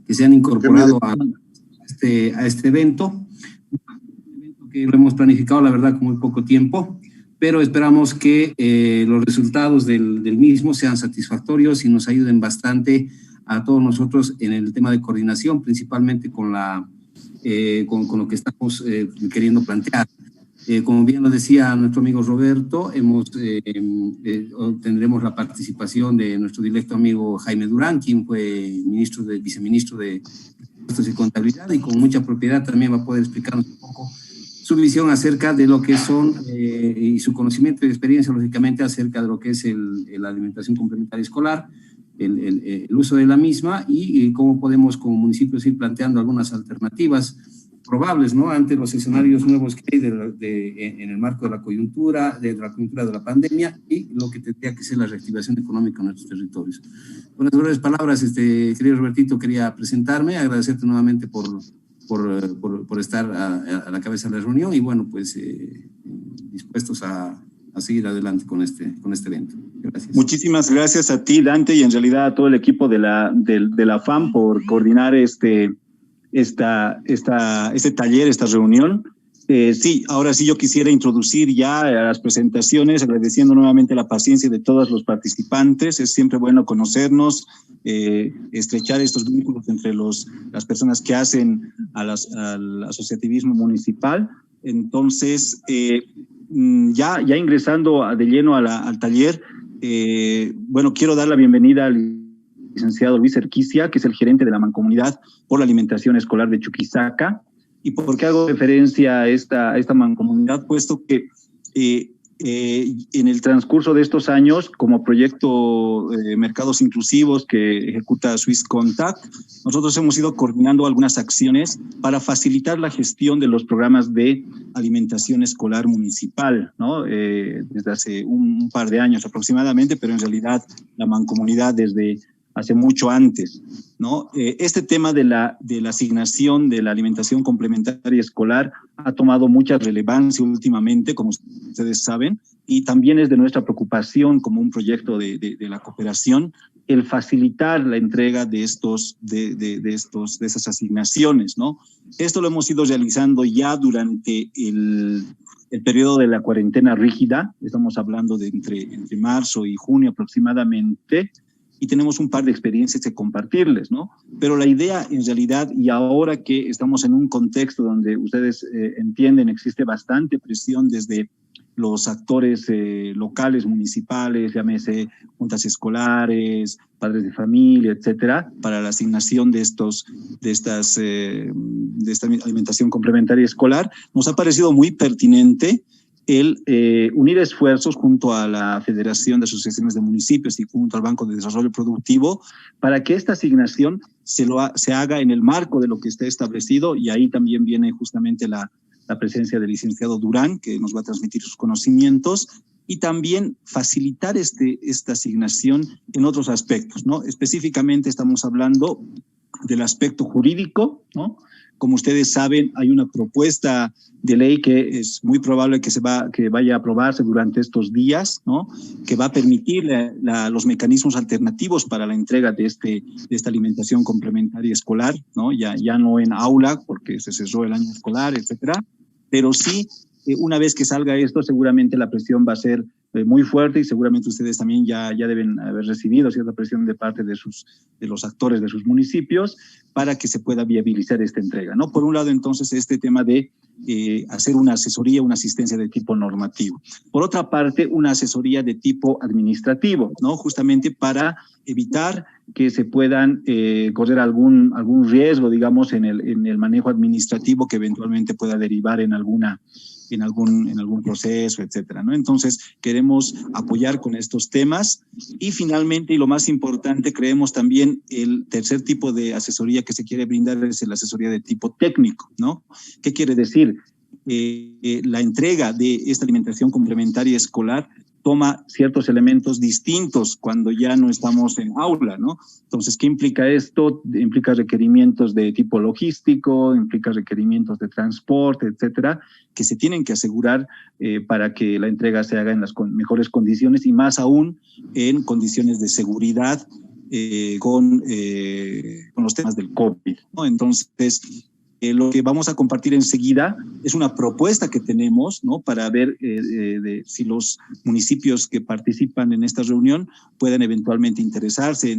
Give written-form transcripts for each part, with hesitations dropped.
que se han incorporado a este evento, que lo hemos planificado, la verdad, con muy poco tiempo, pero esperamos que los resultados del mismo sean satisfactorios y nos ayuden bastante a todos nosotros en el tema de coordinación, principalmente con lo que estamos queriendo plantear. Como bien lo decía nuestro amigo Roberto, tendremos la participación de nuestro directo amigo Jaime Durán, quien fue viceministro de Impuestos y Contabilidad, y con mucha propiedad también va a poder explicarnos un poco su visión acerca de lo que son y su conocimiento y experiencia, lógicamente, acerca de lo que es la alimentación complementaria escolar, el uso de la misma y cómo podemos como municipios ir planteando algunas alternativas probables, ¿no?, ante los escenarios nuevos que hay en el marco de la coyuntura de la pandemia y lo que tendría que ser la reactivación económica en nuestros territorios. Con las breves palabras, querido Robertito, quería presentarme, agradecerte nuevamente por estar a la cabeza de la reunión y bueno, pues dispuestos a seguir adelante con este evento. Gracias. Muchísimas gracias a ti, Dante, y en realidad a todo el equipo de la FAM por coordinar este taller, esta reunión. Sí, ahora sí yo quisiera introducir ya a las presentaciones, agradeciendo nuevamente la paciencia de todos los participantes. Es siempre bueno conocernos, estrechar estos vínculos entre las personas que hacen al asociativismo municipal. Entonces, ya ingresando de lleno al taller, bueno, quiero dar la bienvenida al licenciado Luis Erquicia, que es el gerente de la Mancomunidad por la Alimentación Escolar de Chuquisaca. ¿Y por qué hago referencia a esta mancomunidad? Puesto que en el transcurso de estos años, como proyecto Mercados Inclusivos que ejecuta Swiss Contact, nosotros hemos ido coordinando algunas acciones para facilitar la gestión de los programas de alimentación escolar municipal, ¿no? Desde hace un par de años aproximadamente, pero en realidad la mancomunidad desde hace mucho antes, ¿no? Este tema de la asignación de la alimentación complementaria escolar ha tomado mucha relevancia últimamente, como ustedes saben, y también es de nuestra preocupación como un proyecto de la cooperación el facilitar la entrega de esas asignaciones, ¿no? Esto lo hemos ido realizando ya durante el periodo de la cuarentena rígida, estamos hablando de entre marzo y junio aproximadamente, y tenemos un par de experiencias que compartirles, ¿no? Pero la idea, en realidad, y ahora que estamos en un contexto donde ustedes entienden, existe bastante presión desde los actores locales, municipales, llámese juntas escolares, padres de familia, etcétera, para la asignación de esta alimentación complementaria escolar, nos ha parecido muy pertinente el unir esfuerzos junto a la Federación de Asociaciones de Municipios y junto al Banco de Desarrollo Productivo para que esta asignación se haga en el marco de lo que está establecido, y ahí también viene justamente la presencia del licenciado Durán, que nos va a transmitir sus conocimientos, y también facilitar esta asignación en otros aspectos, ¿no? Específicamente estamos hablando del aspecto jurídico, ¿no? Como ustedes saben, hay una propuesta de ley que es muy probable que vaya a aprobarse durante estos días, ¿no? Que va a permitir los mecanismos alternativos para la entrega de esta alimentación complementaria escolar, ¿no? Ya no en aula, porque se cerró el año escolar, etcétera, pero sí, una vez que salga esto, seguramente la presión va a ser muy fuerte, y seguramente ustedes también ya deben haber recibido cierta presión de parte de los actores de sus municipios para que se pueda viabilizar esta entrega, ¿no? Por un lado, entonces, este tema de hacer una asesoría, una asistencia de tipo normativo. Por otra parte, una asesoría de tipo administrativo, ¿no? Justamente para evitar que se puedan correr algún riesgo, digamos, en el manejo administrativo que eventualmente pueda derivar en algún proceso, etcétera, ¿no? Entonces, queremos apoyar con estos temas. Y finalmente, y lo más importante, creemos también el tercer tipo de asesoría que se quiere brindar es la asesoría de tipo técnico, ¿no? ¿Qué quiere decir? La entrega de esta alimentación complementaria escolar toma ciertos elementos distintos cuando ya no estamos en aula, ¿no? Entonces, ¿qué implica esto? Implica requerimientos de tipo logístico, implica requerimientos de transporte, etcétera, que se tienen que asegurar para que la entrega se haga en las mejores condiciones, y más aún en condiciones de seguridad con los temas del COVID, ¿no? Entonces, lo que vamos a compartir enseguida es una propuesta que tenemos, ¿no? Para ver si los municipios que participan en esta reunión pueden eventualmente interesarse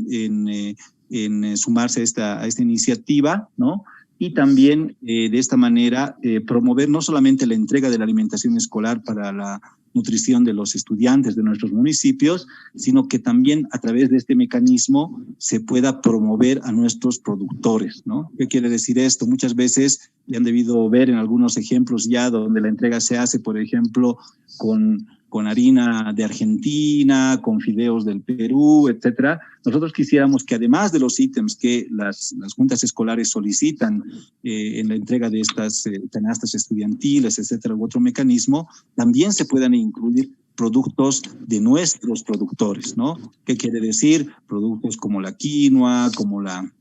en sumarse a esta iniciativa, ¿no? Y también de esta manera promover no solamente la entrega de la alimentación escolar para la nutrición de los estudiantes de nuestros municipios, sino que también a través de este mecanismo se pueda promover a nuestros productores, ¿no? ¿Qué quiere decir esto? Muchas veces ya han debido ver en algunos ejemplos ya donde la entrega se hace, por ejemplo, con harina de Argentina, con fideos del Perú, etcétera. Nosotros quisiéramos que además de los ítems que las juntas escolares solicitan en la entrega de estas canastas estudiantiles, etcétera, u otro mecanismo, también se puedan incluir productos de nuestros productores, ¿no? ¿Qué quiere decir? Productos como la quinoa, como la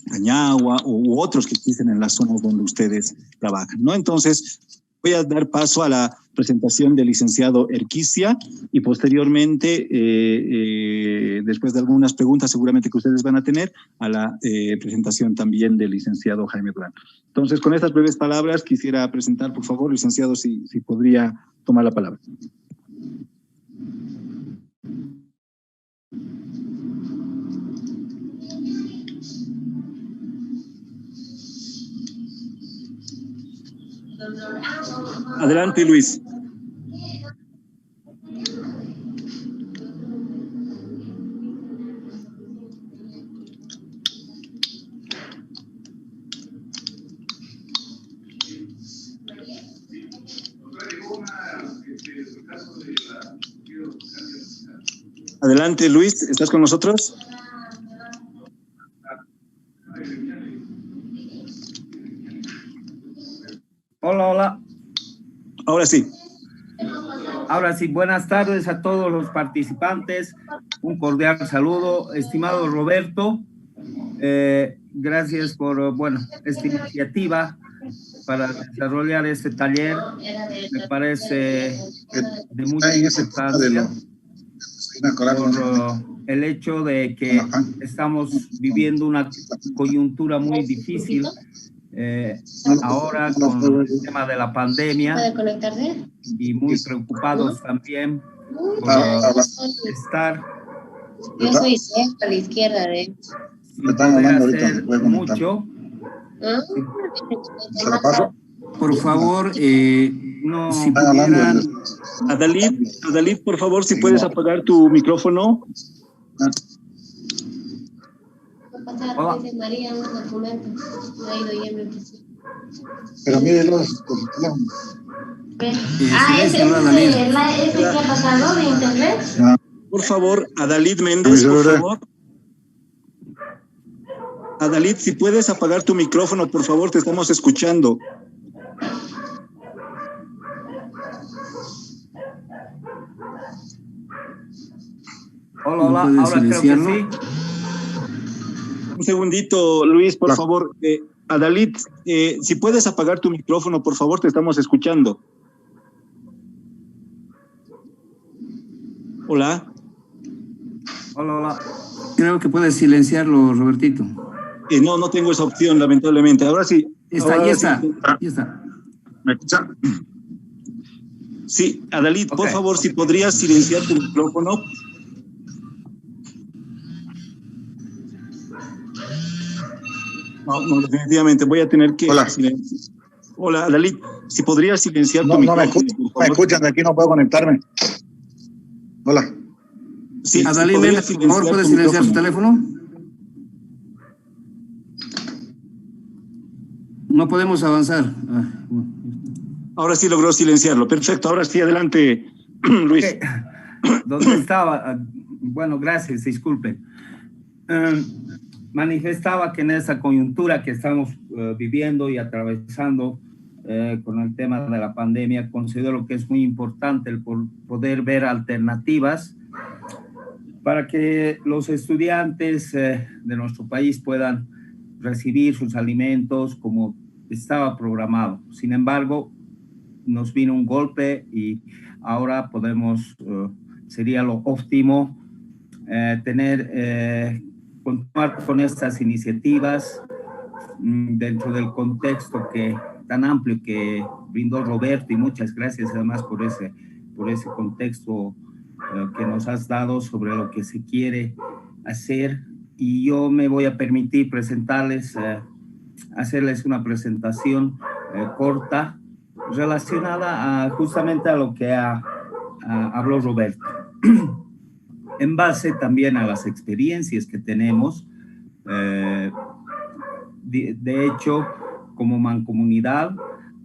cañagua u otros que existen en las zonas donde ustedes trabajan, ¿no? Entonces, voy a dar paso a la presentación del licenciado Erquicia y posteriormente, después de algunas preguntas seguramente que ustedes van a tener, a la presentación también del licenciado Jaime Durán. Entonces, con estas breves palabras, quisiera presentar, por favor, licenciado, si podría tomar la palabra. Adelante, Luis. Adelante, Luis, ¿estás con nosotros? Hola, hola. Ahora sí. Ahora sí, buenas tardes a todos los participantes. Un cordial saludo, estimado Roberto. Gracias por, esta iniciativa para desarrollar este taller. Me parece de mucha importancia por el hecho de que estamos viviendo una coyuntura muy difícil ahora con el tema de la pandemia y muy preocupados también por estar yo soy a la izquierda de sin poder hacer mucho. Por favor, No, si pudieran... Adalid, por favor, si puedes apagar tu micrófono. Hola. Pero mire los ¿ese que ha pasado de internet? Por favor, Adalid Méndez, por favor. Adalid, si puedes apagar tu micrófono, por favor, te estamos escuchando. Hola, hola, ahora creo que sí. Un segundito, Luis, por favor. Adalid, si puedes apagar tu micrófono, por favor, te estamos escuchando. Hola. Hola, hola. Creo que puedes silenciarlo, Robertito. No tengo esa opción, lamentablemente. Ahora sí. Ya está. ¿Me escucha? Sí, Adalid, Okay. por favor, si podrías silenciar tu micrófono. No, definitivamente voy a tener que... Hola. Hola, Adalid, si podrías silenciar tu micrófono. No me escuchan, de aquí no puedo conectarme. Hola. Sí, Adalid, si por favor, ¿puedes silenciar su teléfono? No podemos avanzar. Ahora sí logró silenciarlo. Perfecto, ahora sí, adelante, Luis. Okay. ¿Dónde estaba? Bueno, gracias, disculpen. Manifestaba que en esa coyuntura que estamos viviendo y atravesando con el tema de la pandemia, considero que es muy importante el poder ver alternativas para que los estudiantes de nuestro país puedan recibir sus alimentos como estaba programado. Sin embargo, nos vino un golpe y ahora podemos, sería lo óptimo, tener continuar con estas iniciativas dentro del contexto tan amplio que brindó Roberto, y muchas gracias además por ese contexto que nos has dado sobre lo que se quiere hacer. Y yo me voy a permitir hacerles una presentación corta relacionada justamente a lo que habló Roberto. En base también a las experiencias que tenemos, de hecho, como mancomunidad,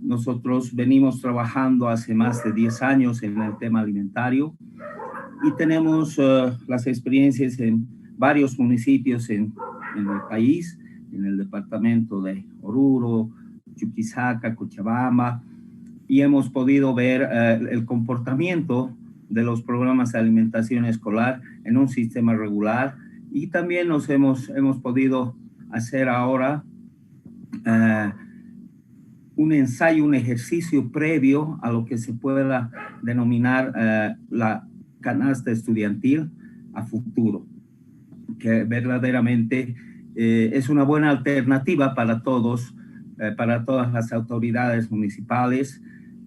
nosotros venimos trabajando hace más de 10 años en el tema alimentario y tenemos las experiencias en varios municipios en el país, en el departamento de Oruro, Chuquisaca, Cochabamba, y hemos podido ver el comportamiento de los programas de alimentación escolar en un sistema regular, y también nos hemos podido hacer ahora un ensayo, un ejercicio previo a lo que se pueda denominar la canasta estudiantil a futuro, que verdaderamente es una buena alternativa para todos, para todas las autoridades municipales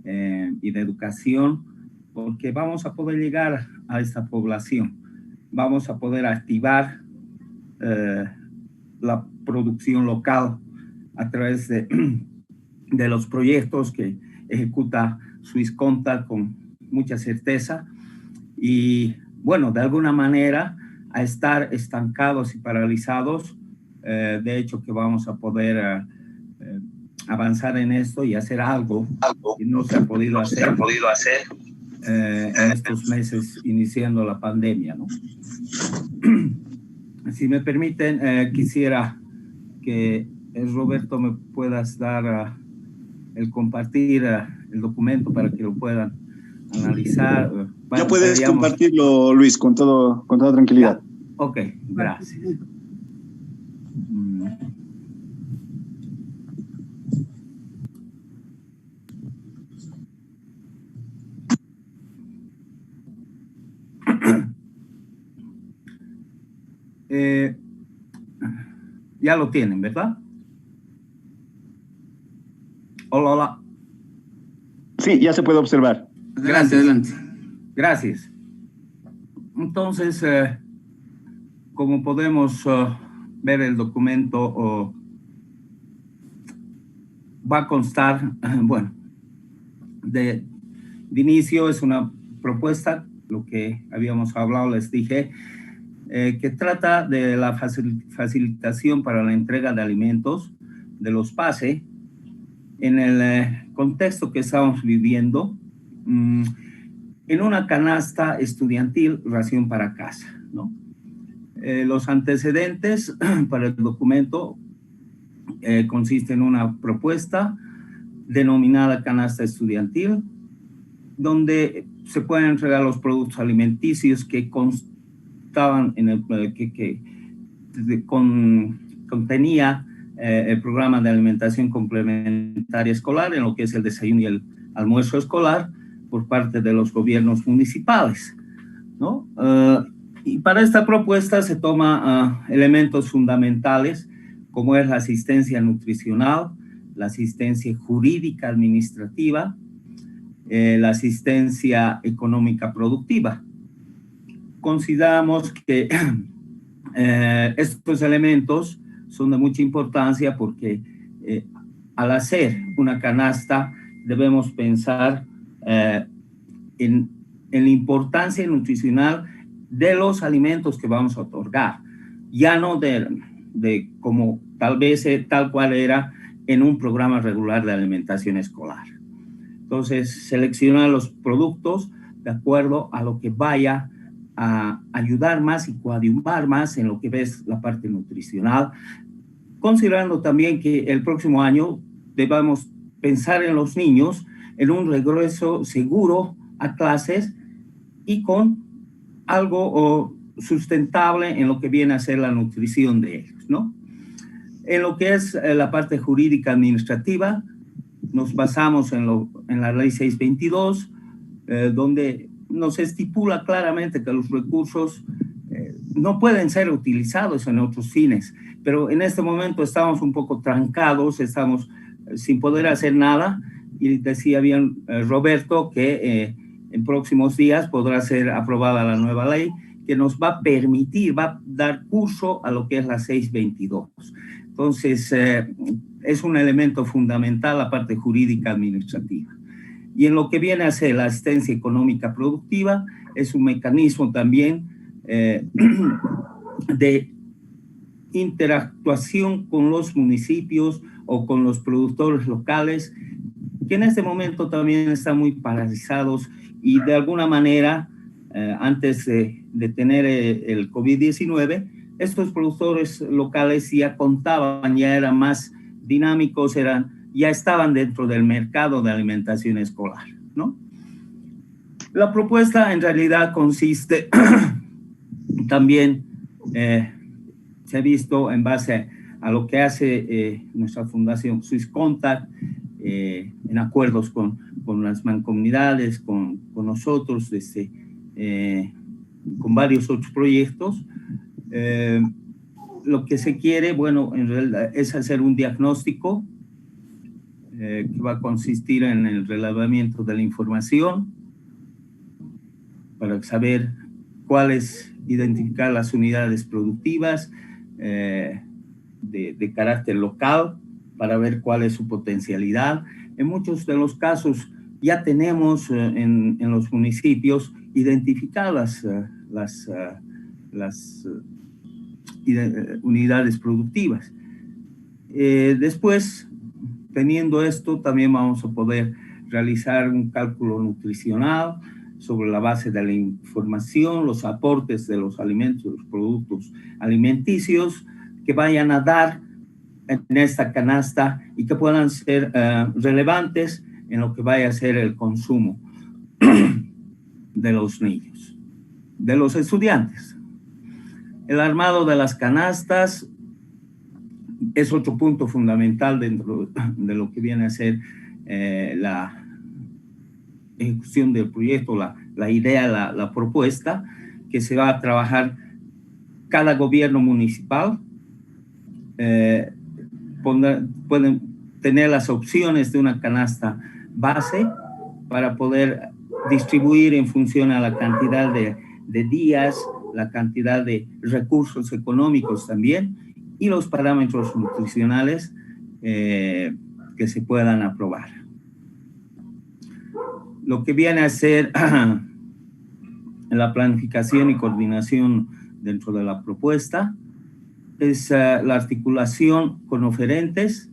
y de educación, porque vamos a poder llegar a esta población, vamos a poder activar la producción local a través de los proyectos que ejecuta Swisscontact con mucha certeza, y bueno, de alguna manera a estar estancados y paralizados, de hecho que vamos a poder avanzar en esto y hacer algo que no se ha podido hacer en estos meses iniciando la pandemia, ¿no? Si me permiten, quisiera que Roberto me puedas dar el compartir el documento para que lo puedan analizar. Ya puedes compartirlo, Luis, con toda tranquilidad. Ok, gracias. Ya lo tienen, ¿verdad? Hola. Sí, ya se puede observar. Adelante, adelante. Gracias. Entonces, como podemos ver, el documento va a constar, bueno, de inicio es una propuesta, lo que habíamos hablado, les dije, que trata de la facilitación para la entrega de alimentos de los PASE en el contexto que estamos viviendo, en una canasta estudiantil, ración para casa, ¿no? Los antecedentes para el documento consisten en una propuesta denominada canasta estudiantil, donde se pueden entregar los productos alimenticios que constaban en el contenía el programa de alimentación complementaria escolar, en lo que es el desayuno y el almuerzo escolar, por parte de los gobiernos municipales, ¿no? Y para esta propuesta se toma elementos fundamentales como es la asistencia nutricional, la asistencia jurídica administrativa, la asistencia económica productiva. Consideramos que estos elementos son de mucha importancia porque al hacer una canasta debemos pensar en la importancia nutricional de los alimentos que vamos a otorgar, ya no de como tal cual era en un programa regular de alimentación escolar. Entonces, seleccionar los productos de acuerdo a lo que vaya a ayudar más y coadyuvar más en lo que es la parte nutricional, considerando también que el próximo año debamos pensar en los niños en un regreso seguro a clases y con algo sustentable en lo que viene a ser la nutrición de ellos, ¿no? En lo que es la parte jurídica administrativa, nos basamos en la ley 622, donde nos estipula claramente que los recursos no pueden ser utilizados en otros fines, pero en este momento estamos un poco trancados, estamos sin poder hacer nada, y decía bien Roberto que en próximos días podrá ser aprobada la nueva ley que nos va a permitir, va a dar curso a lo que es la 622. Entonces, es un elemento fundamental la parte jurídica administrativa. Y en lo que viene a ser la asistencia económica productiva, es un mecanismo también de interactuación con los municipios o con los productores locales, que en este momento también están muy paralizados y de alguna manera, antes de tener el COVID-19, estos productores locales ya contaban, ya eran más dinámicos, ya estaban dentro del mercado de alimentación escolar, ¿no? La propuesta en realidad consiste también, se ha visto en base a lo que hace nuestra fundación SwissContact, en acuerdos con las mancomunidades, con nosotros, con varios otros proyectos. Lo que se quiere, bueno, en realidad es hacer un diagnóstico que va a consistir en el relevamiento de la información para saber identificar las unidades productivas de carácter local, para ver cuál es su potencialidad. En muchos de los casos ya tenemos en los municipios identificadas las unidades productivas. Después, teniendo esto, también vamos a poder realizar un cálculo nutricional sobre la base de la información, los aportes de los alimentos, los productos alimenticios que vayan a dar en esta canasta y que puedan ser relevantes en lo que vaya a ser el consumo de los niños, de los estudiantes. El armado de las canastas es otro punto fundamental dentro de lo que viene a ser la ejecución del proyecto, la idea, la propuesta, que se va a trabajar cada gobierno municipal. Pueden tener las opciones de una canasta base para poder distribuir en función a la cantidad de días, la cantidad de recursos económicos también y los parámetros nutricionales que se puedan aprobar. Lo que viene a ser la planificación y coordinación dentro de la propuesta es la articulación con oferentes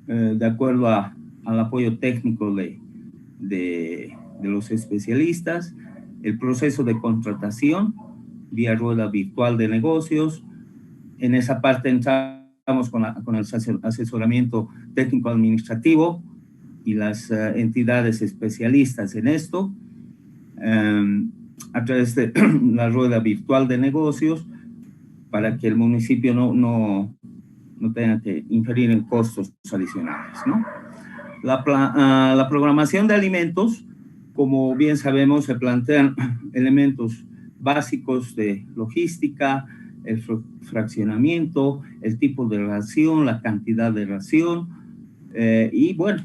de acuerdo al apoyo técnico de los especialistas, el proceso de contratación vía rueda virtual de negocios. En esa parte entramos con el asesoramiento técnico administrativo y las entidades especialistas en esto, a través de la rueda virtual de negocios, para que el municipio no tenga que inferir en costos adicionales, ¿no? La programación de alimentos, como bien sabemos, se plantean elementos básicos de logística, el fraccionamiento, el tipo de ración, la cantidad de ración, y bueno,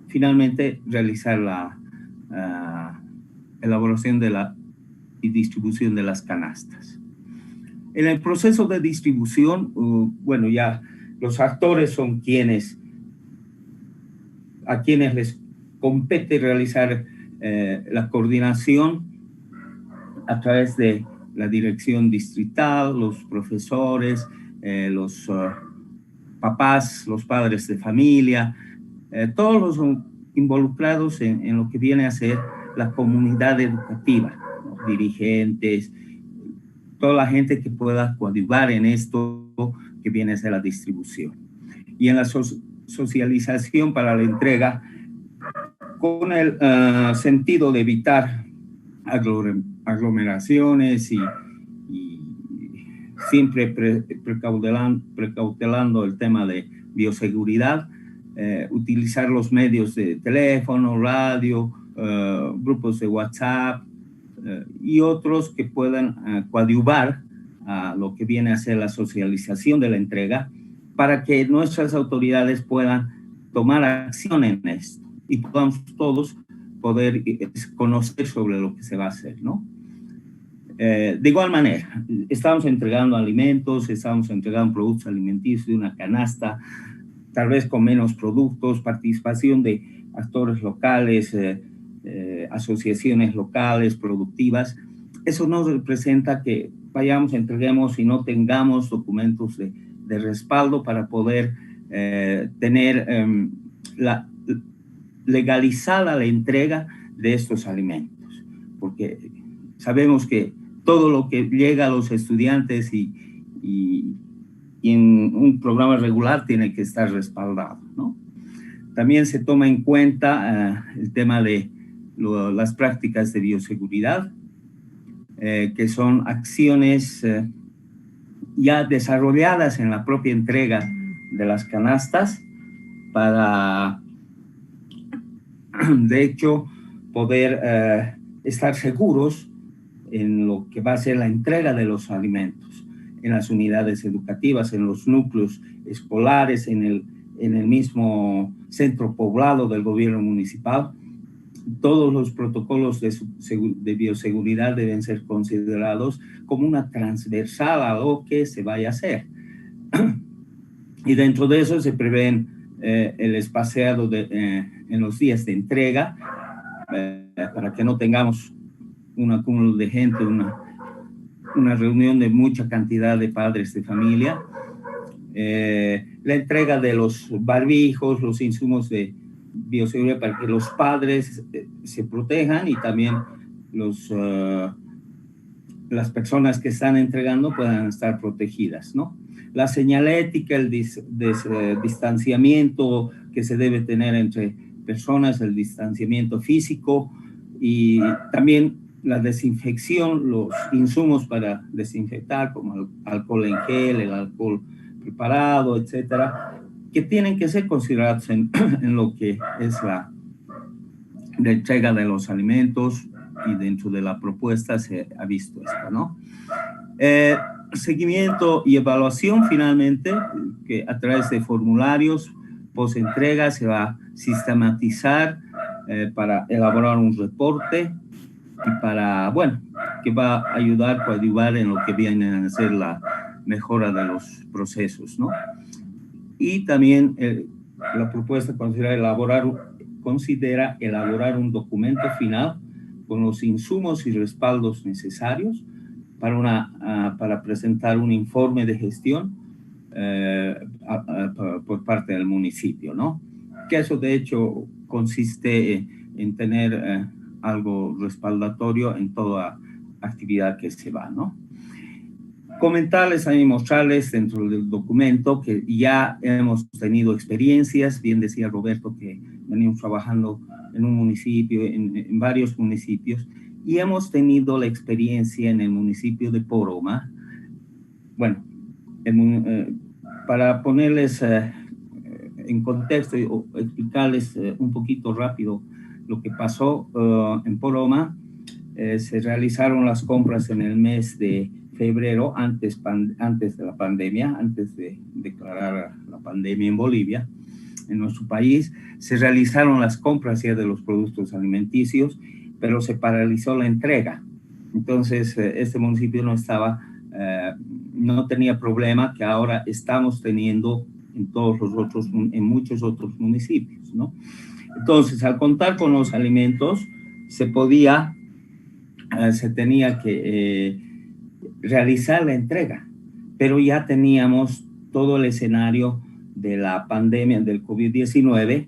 finalmente realizar la elaboración y distribución de las canastas. En el proceso de distribución, bueno, ya los actores son a quienes les compete realizar la coordinación a través de la dirección distrital, los profesores, los papás, los padres de familia, todos los involucrados en lo que viene a ser la comunidad educativa, los dirigentes, toda la gente que pueda coadyuvar en esto que viene a ser la distribución. Y en la socialización para la entrega, con el sentido de evitar aglomeraciones y siempre precautelando el tema de bioseguridad, utilizar los medios de teléfono, radio, grupos de WhatsApp y otros que puedan coadyuvar a lo que viene a ser la socialización de la entrega, para que nuestras autoridades puedan tomar acción en esto y podamos todos poder conocer sobre lo que se va a hacer, ¿no? De igual manera, estamos entregando alimentos, estamos entregando productos alimenticios de una canasta, tal vez con menos productos, participación de actores locales, asociaciones locales, productivas. Eso no representa que vayamos, entreguemos y no tengamos documentos de respaldo para poder tener legalizada la entrega de estos alimentos, porque sabemos que todo lo que llega a los estudiantes y en un programa regular tiene que estar respaldado, ¿no? También se toma en cuenta el tema de las prácticas de bioseguridad, que son acciones ya desarrolladas en la propia entrega de las canastas para, de hecho, poder estar seguros en lo que va a ser la entrega de los alimentos en las unidades educativas, en los núcleos escolares, en el mismo centro poblado del gobierno municipal. Todos los protocolos de bioseguridad deben ser considerados como una transversal a lo que se vaya a hacer. Y dentro de eso se prevén el espaciado en los días de entrega, para que no tengamos un acúmulo de gente, una reunión de mucha cantidad de padres de familia. La entrega de los barbijos, los insumos de bioseguridad para que los padres se protejan y también las personas que están entregando puedan estar protegidas, ¿no? La señalética, el distanciamiento que se debe tener entre personas, el distanciamiento físico y también la desinfección, los insumos para desinfectar como el alcohol en gel, el alcohol preparado, etcétera, que tienen que ser considerados en lo que es la entrega de los alimentos, y dentro de la propuesta se ha visto esto, ¿no? Seguimiento y evaluación, finalmente, que a través de formularios post-entrega se va a sistematizar para elaborar un reporte y para, bueno, que va a ayudar, coadyuvar en lo que viene a ser la mejora de los procesos, ¿no? Y también la propuesta considera elaborar un documento final con los insumos y respaldos necesarios para presentar un informe de gestión por parte del municipio, ¿no? Que eso de hecho consiste en tener algo respaldatorio en toda actividad que se va, ¿no? Comentarles y mostrarles dentro del documento que ya hemos tenido experiencias, bien decía Roberto que venimos trabajando en un municipio, en varios municipios, y hemos tenido la experiencia en el municipio de Poroma. Bueno, para ponerles en contexto o explicarles un poquito rápido lo que pasó en Poroma, se realizaron las compras en el mes de febrero, antes de la pandemia, antes de declarar la pandemia en Bolivia, en nuestro país. Se realizaron las compras ya de los productos alimenticios, pero se paralizó la entrega. Entonces, este municipio no tenía problema que ahora estamos teniendo en muchos otros municipios, ¿no? Entonces, al contar con los alimentos, se tenía que realizar la entrega, pero ya teníamos todo el escenario de la pandemia del COVID-19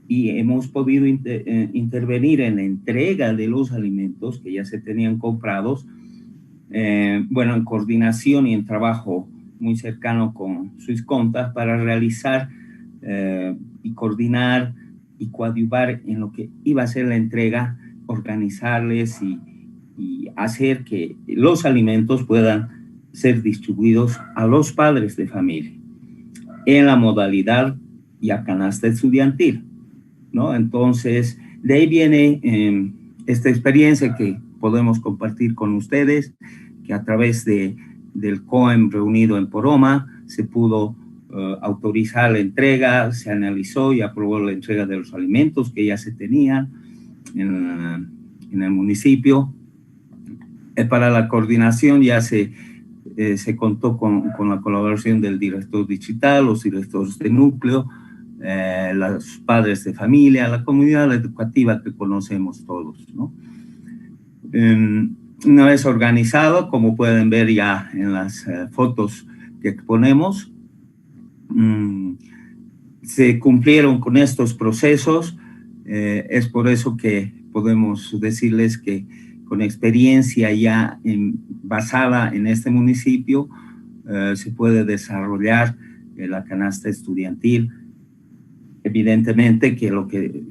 y hemos podido intervenir en la entrega de los alimentos que ya se tenían comprados, en coordinación y en trabajo muy cercano con Swisscontact para realizar y coordinar y coadyuvar en lo que iba a ser la entrega, organizarles y hacer que los alimentos puedan ser distribuidos a los padres de familia en la modalidad ya canasta estudiantil, ¿no? Entonces, de ahí viene esta experiencia que podemos compartir con ustedes, que a través de del COEM reunido en Poroma, se pudo autorizar la entrega, se analizó y aprobó la entrega de los alimentos que ya se tenían en el municipio. Para la coordinación ya se contó con la colaboración del director digital, los directores de núcleo, los padres de familia, la comunidad educativa que conocemos todos, ¿no? Una vez organizado, como pueden ver ya en las fotos que exponemos, se cumplieron con estos procesos. Es por eso que podemos decirles que con experiencia ya basada en este municipio, se puede desarrollar la canasta estudiantil. Evidentemente que lo que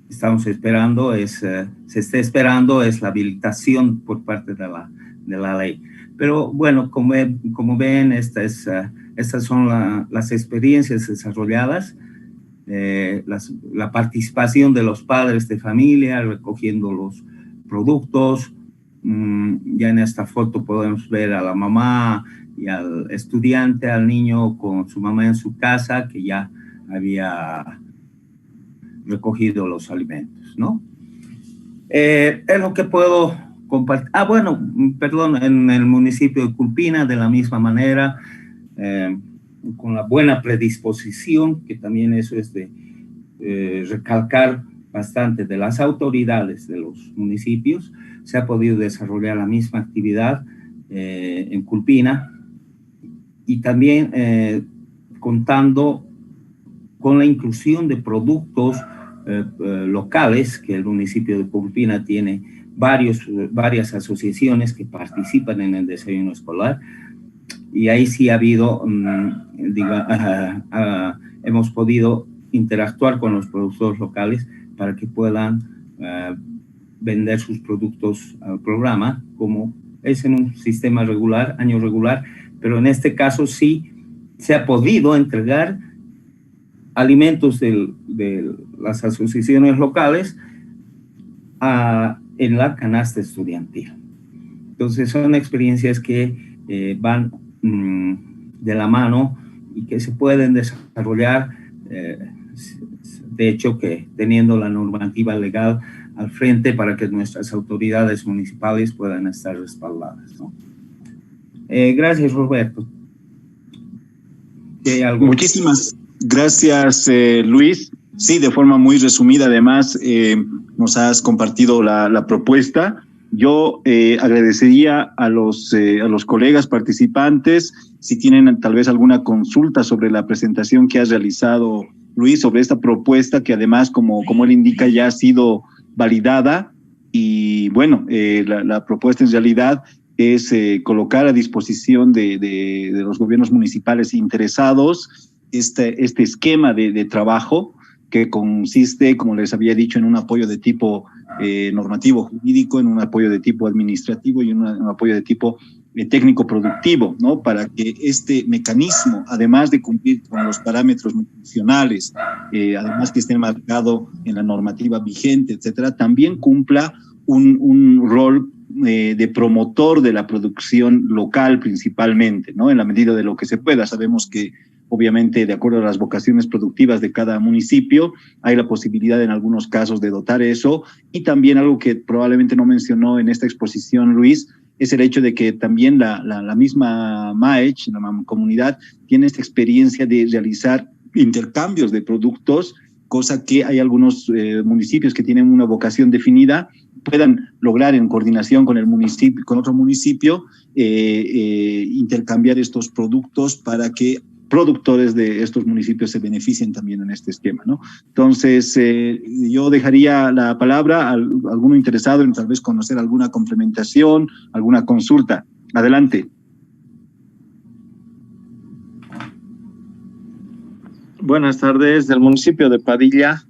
estamos esperando se está esperando es la habilitación por parte de la ley. Pero bueno, como ven, estas son las experiencias desarrolladas, la participación de los padres de familia recogiendo los productos. Ya en esta foto podemos ver a la mamá y al estudiante, al niño con su mamá en su casa, que ya había recogido los alimentos, ¿no? Es lo que puedo compartir. En el municipio de Culpina, de la misma manera, con la buena predisposición, que también eso es de recalcar bastante, de las autoridades de los municipios, se ha podido desarrollar la misma actividad en Culpina, y también contando con la inclusión de productos locales, que el municipio de Culpina tiene varias asociaciones que participan en el desayuno escolar, y ahí sí ha habido, hemos podido interactuar con los productores locales para que puedan vender sus productos al programa, como es en un sistema regular, año regular, pero en este caso sí se ha podido entregar alimentos de las asociaciones locales en la canasta estudiantil. Entonces son experiencias que van de la mano y que se pueden desarrollar, de hecho que teniendo la normativa legal al frente para que nuestras autoridades municipales puedan estar respaldadas, ¿no? Gracias, Roberto. Muchísimas gracias, Luis. Sí, de forma muy resumida, además, nos has compartido la propuesta. Yo agradecería a los colegas participantes si tienen tal vez alguna consulta sobre la presentación que has realizado, Luis, sobre esta propuesta que además, como él indica, ya ha sido validada. Y bueno, la propuesta en realidad es colocar a disposición de los gobiernos municipales interesados este esquema de trabajo, que consiste, como les había dicho, en un apoyo de tipo normativo jurídico, en un apoyo de tipo administrativo y un apoyo de tipo técnico productivo, ¿no? Para que este mecanismo, además de cumplir con los parámetros nutricionales, además que esté marcado en la normativa vigente, etcétera, también cumpla un rol de promotor de la producción local principalmente, ¿no? En la medida de lo que se pueda. Sabemos que obviamente, de acuerdo a las vocaciones productivas de cada municipio, hay la posibilidad en algunos casos de dotar eso. Y también algo que probablemente no mencionó en esta exposición, Luis, es el hecho de que también la misma MAECH, la comunidad, tiene esta experiencia de realizar intercambios de productos, cosa que hay algunos municipios que tienen una vocación definida, puedan lograr en coordinación con el municipio, con otro municipio, intercambiar estos productos para que productores de estos municipios se beneficien también en este esquema, ¿no? Entonces, yo dejaría la palabra a alguno interesado en tal vez conocer alguna complementación, alguna consulta. Adelante. Buenas tardes, del municipio de Padilla.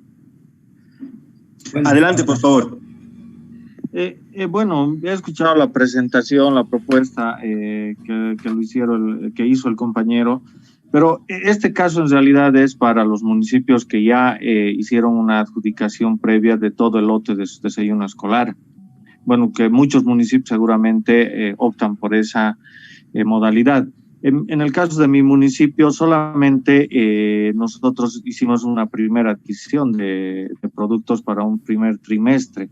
Adelante, por favor. Bueno, he escuchado la presentación, la propuesta que hizo el compañero, pero este caso en realidad es para los municipios que ya hicieron una adjudicación previa de todo el lote de su desayuno escolar. Bueno, que muchos municipios seguramente optan por esa modalidad. En el caso de mi municipio, solamente nosotros hicimos una primera adquisición de productos para un primer trimestre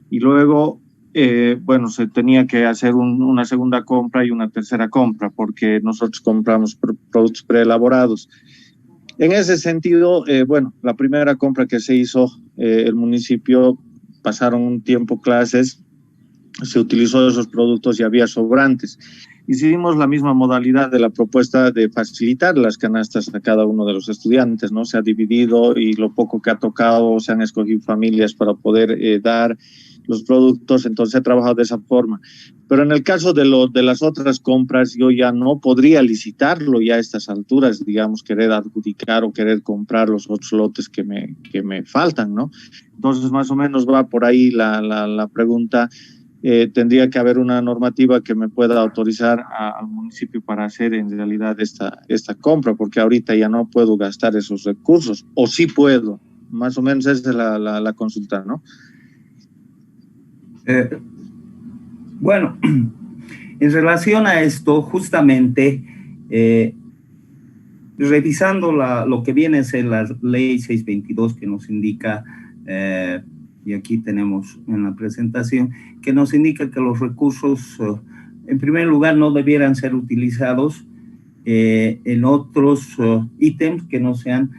y luego, bueno, se tenía que hacer una segunda compra y una tercera compra porque nosotros compramos productos preelaborados. En ese sentido, bueno, la primera compra que se hizo, el municipio, pasaron un tiempo clases, se utilizó esos productos y había sobrantes. Hicimos la misma modalidad de la propuesta de facilitar las canastas a cada uno de los estudiantes, ¿no? Se ha dividido y lo poco que ha tocado se han escogido familias para poder dar los productos, entonces he trabajado de esa forma. Pero en el caso de las otras compras, yo ya no podría licitarlo ya a estas alturas, digamos, querer adjudicar o querer comprar los otros lotes que me faltan, ¿no? Entonces, más o menos va por ahí la pregunta. Tendría que haber una normativa que me pueda autorizar al municipio para hacer en realidad esta compra, porque ahorita ya no puedo gastar esos recursos, o sí puedo, más o menos esa es la consulta, ¿no? Bueno, en relación a esto, justamente, revisando lo que viene a ser la ley 622 que nos indica, y aquí tenemos en la presentación, que nos indica que los recursos, en primer lugar, no debieran ser utilizados en otros ítems que no sean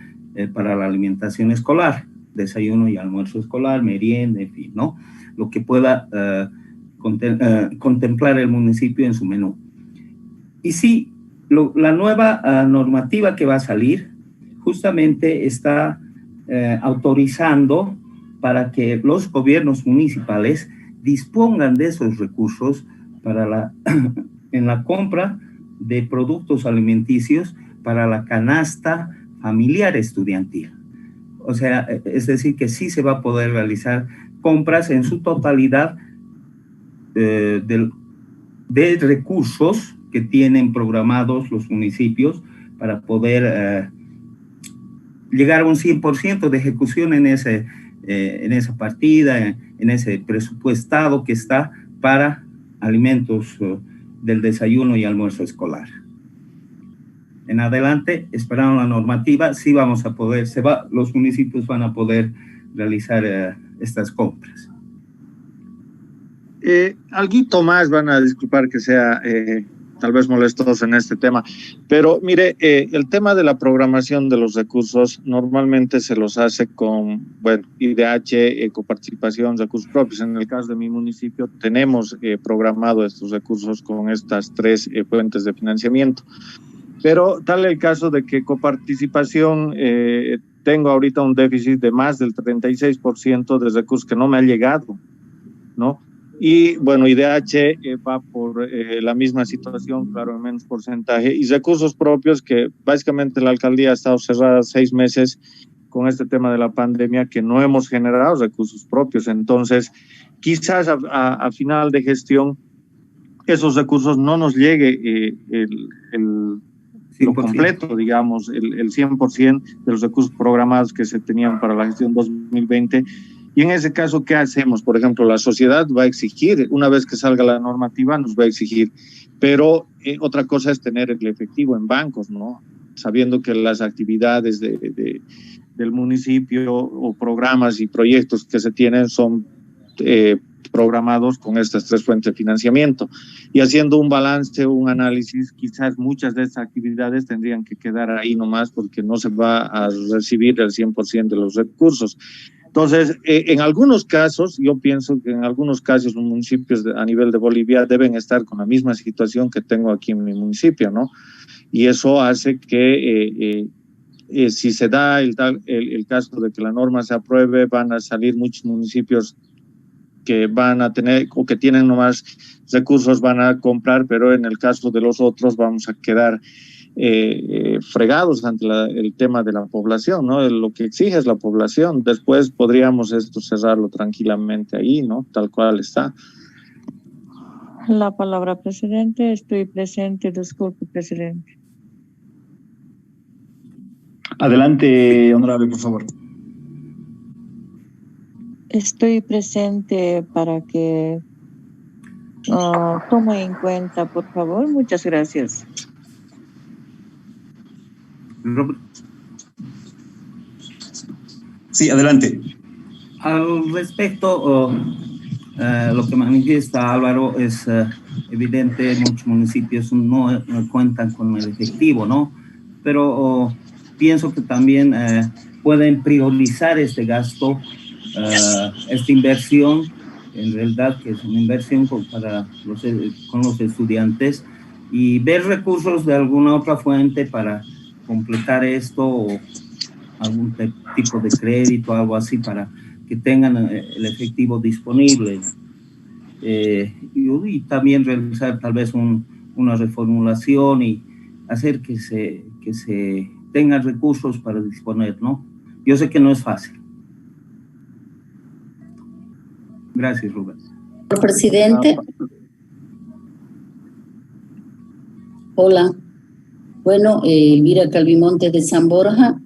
para la alimentación escolar, desayuno y almuerzo escolar, merienda, en fin, ¿no? Lo que pueda contemplar el municipio en su menú. Y sí, la nueva normativa que va a salir justamente está autorizando para que los gobiernos municipales dispongan de esos recursos para en la compra de productos alimenticios para la canasta familiar estudiantil. O sea, es decir, que sí se va a poder realizar compras en su totalidad de recursos que tienen programados los municipios para poder llegar a un 100% de ejecución en esa partida, en ese presupuestado que está para alimentos del desayuno y almuerzo escolar. En adelante, esperando la normativa, sí vamos a poder, los municipios van a poder realizar estas compras. Alguito más, van a disculpar que sea tal vez molestoso en este tema, pero mire, el tema de la programación de los recursos normalmente se los hace con, bueno, IDH, coparticipación, recursos propios. En el caso de mi municipio tenemos programado estos recursos con estas tres fuentes de financiamiento, pero tal el caso de que coparticipación tengo ahorita un déficit de más del 36% de recursos que no me ha llegado, ¿no? Y bueno, IDH va por la misma situación, claro, en menos porcentaje, y recursos propios que básicamente la alcaldía ha estado cerrada 6 meses con este tema de la pandemia, que no hemos generado recursos propios. Entonces, quizás a final de gestión esos recursos no nos llegue lo completo, digamos, el 100% de los recursos programados que se tenían para la gestión 2020. Y en ese caso, ¿qué hacemos? Por ejemplo, la sociedad va a exigir, una vez que salga la normativa, nos va a exigir, pero otra cosa es tener el efectivo en bancos, ¿no? Sabiendo que las actividades del municipio o programas y proyectos que se tienen son programados con estas tres fuentes de financiamiento. Y haciendo un balance, un análisis, quizás muchas de estas actividades tendrían que quedar ahí nomás porque no se va a recibir el 100% de los recursos. Entonces, en algunos casos, yo pienso que en algunos casos los municipios a nivel de Bolivia deben estar con la misma situación que tengo aquí en mi municipio, ¿no? Y eso hace que si se da el caso de que la norma se apruebe, van a salir muchos municipios que van a tener o que tienen nomás recursos, van a comprar, pero en el caso de los otros vamos a quedar fregados ante el tema de la población, ¿no? Lo que exige es la población. Después podríamos esto cerrarlo tranquilamente ahí, ¿no? Tal cual está. La palabra, presidente. Estoy presente. Disculpe, presidente. Adelante, honorable, por favor. Estoy presente para que Tomo en cuenta, por favor. Muchas gracias. Sí, adelante. Al respecto, lo que manifiesta Álvaro es evidente, muchos municipios no cuentan con el efectivo, ¿no? Pero pienso que también pueden priorizar este gasto, esta inversión, en realidad que es una inversión con los estudiantes, y ver recursos de alguna otra fuente para completar esto, o algún tipo de crédito, algo así, para que tengan el efectivo disponible. Y también realizar tal vez una reformulación y hacer que se tengan recursos para disponer, ¿no? Yo sé que no es fácil. Gracias, Rubén. Presidente. Hola. Bueno, Elvira Calvimontes de San Borja,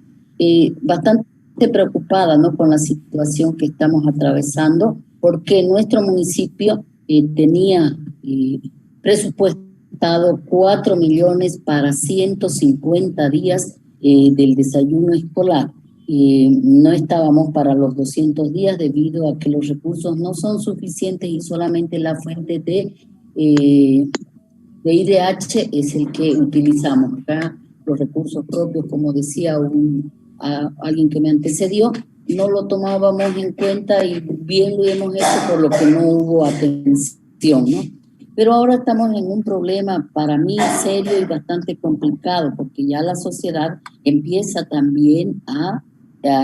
bastante preocupada, ¿no?, con la situación que estamos atravesando, porque nuestro municipio tenía presupuestado 4 millones para 150 días del desayuno escolar. No estábamos para los 200 días debido a que los recursos no son suficientes y solamente la fuente de IDH es el que utilizamos. Acá los recursos propios, como decía alguien que me antecedió, no lo tomábamos en cuenta y bien lo hemos hecho por lo que no hubo atención, ¿no? Pero ahora estamos en un problema para mí serio y bastante complicado, porque ya la sociedad empieza también a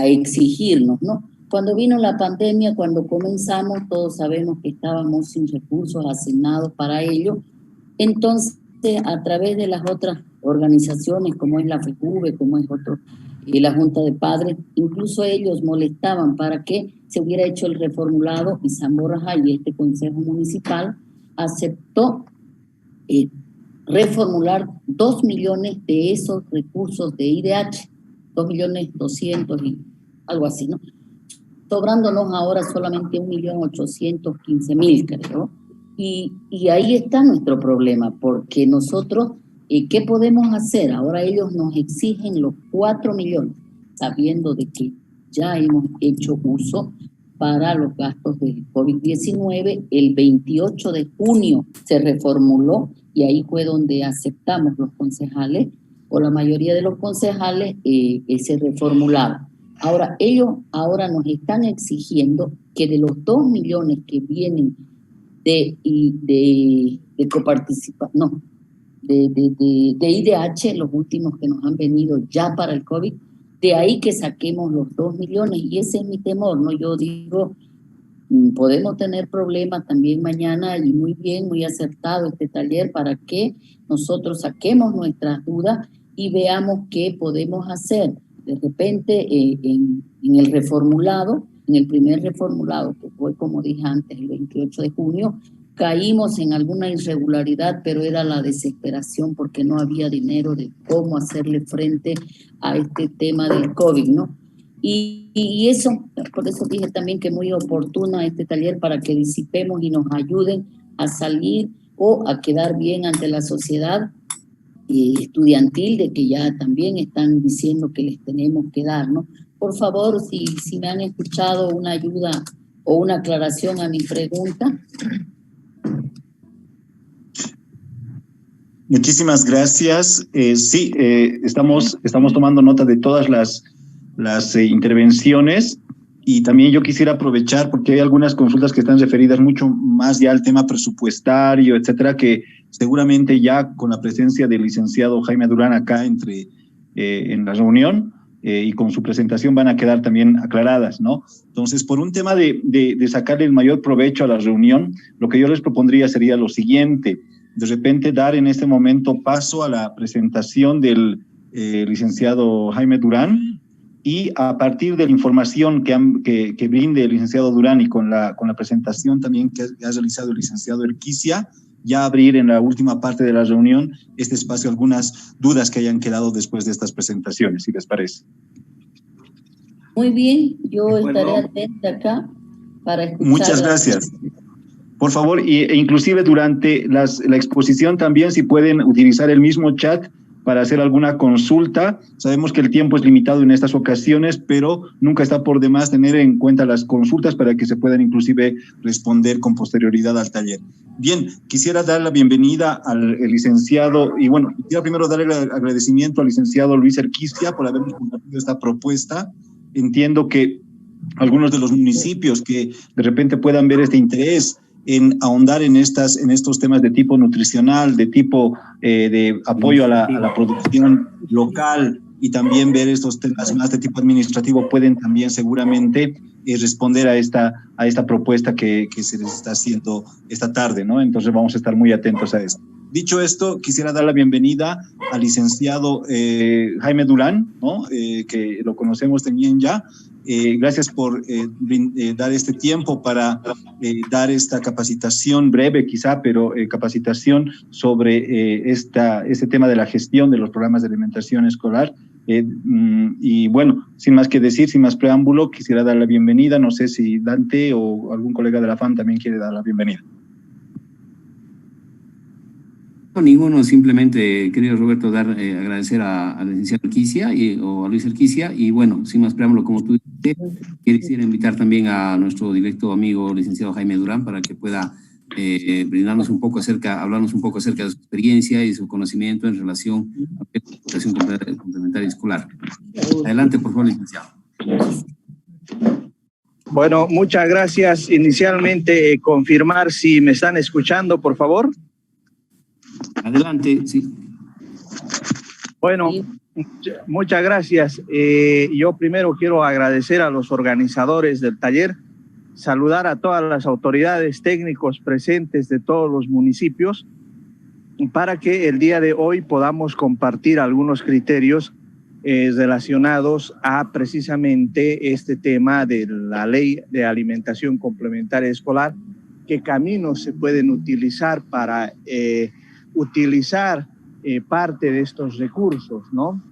exigirnos, ¿no? Cuando vino la pandemia, cuando comenzamos, todos sabemos que estábamos sin recursos asignados para ello. Entonces, a través de las otras organizaciones, como es la FECUBE, como es la Junta de Padres, incluso ellos molestaban para que se hubiera hecho el reformulado, y San Borja y este Consejo Municipal aceptó reformular 2 millones de esos recursos de IDH, 2.200.000 y algo así, ¿no? Sobrándonos ahora solamente 1.815.000, creo. Y ahí está nuestro problema, porque nosotros, ¿qué podemos hacer? Ahora ellos nos exigen los 4 millones, sabiendo de que ya hemos hecho uso para los gastos del COVID-19. El 28 de junio se reformuló y ahí fue donde aceptamos los concejales, o la mayoría de los concejales, ese reformulado. Ahora, ellos ahora nos están exigiendo que de los 2 millones que vienen de IDH, los últimos que nos han venido ya para el COVID, de ahí que saquemos los 2 millones, y ese es mi temor, ¿no? Yo digo, podemos tener problemas también mañana, y muy bien, muy acertado este taller para que nosotros saquemos nuestras dudas y veamos qué podemos hacer. De repente, en el reformulado, en el primer reformulado, que fue, como dije antes, el 28 de junio, caímos en alguna irregularidad, pero era la desesperación porque no había dinero de cómo hacerle frente a este tema del COVID, ¿no? Y eso, por eso dije también que muy oportuna este taller para que disipemos y nos ayuden a salir o a quedar bien ante la sociedad estudiantil, de que ya también están diciendo que les tenemos que dar, ¿no? Por favor, si me han escuchado, una ayuda o una aclaración a mi pregunta. Muchísimas gracias. Sí, estamos tomando nota de todas las intervenciones, y también yo quisiera aprovechar porque hay algunas consultas que están referidas mucho más ya al tema presupuestario, etcétera, que seguramente ya con la presencia del licenciado Jaime Durán acá en la reunión y con su presentación van a quedar también aclaradas, ¿no? Entonces, por un tema de sacarle el mayor provecho a la reunión, lo que yo les propondría sería lo siguiente: de repente dar en este momento paso a la presentación del licenciado Jaime Durán, y a partir de la información que brinde el licenciado Durán y con la presentación también que ha realizado el licenciado Erquicia, ya abrir en la última parte de la reunión este espacio a algunas dudas que hayan quedado después de estas presentaciones, si les parece. Muy bien, yo estaré atenta acá para escuchar. Muchas gracias. Por favor, e inclusive durante la exposición también, si pueden utilizar el mismo chat para hacer alguna consulta. Sabemos que el tiempo es limitado en estas ocasiones, pero nunca está por demás tener en cuenta las consultas para que se puedan inclusive responder con posterioridad al taller. Bien, quisiera dar la bienvenida al licenciado, y bueno, quisiera primero darle el agradecimiento al licenciado Luis Erquicia por habernos compartido esta propuesta. Entiendo que algunos de los municipios que de repente puedan ver este interés en ahondar en estos temas de tipo nutricional, de tipo de apoyo a la producción local y también ver estos temas más de tipo administrativo, pueden también seguramente responder a esta propuesta que se les está haciendo esta tarde, ¿no? Entonces vamos a estar muy atentos a esto. Dicho esto, quisiera dar la bienvenida al licenciado Jaime Durán, ¿no? Que lo conocemos también ya. Gracias por dar este tiempo para dar esta capacitación breve quizá, pero capacitación sobre este tema de la gestión de los programas de alimentación escolar. Y bueno, sin más que decir, sin más preámbulo, quisiera dar la bienvenida. No sé si Dante o algún colega de la FAM también quiere dar la bienvenida. No, ninguno, simplemente, querido Roberto, agradecer a la licenciada Erquicia o a Luis Erquicia, y bueno, sin más preámbulo, como tú dices, quisiera invitar también a nuestro directo amigo licenciado Jaime Durán para que pueda hablarnos un poco acerca de su experiencia y su conocimiento en relación a la educación complementaria escolar. Adelante, por favor, licenciado. Bueno, muchas gracias. Inicialmente, confirmar si me están escuchando, por favor. Adelante, sí. Bueno, muchas gracias. Yo primero quiero agradecer a los organizadores del taller, saludar a todas las autoridades técnicos presentes de todos los municipios para que el día de hoy podamos compartir algunos criterios relacionados a precisamente este tema de la Ley de Alimentación Complementaria Escolar, qué caminos se pueden utilizar para utilizar parte de estos recursos, ¿no?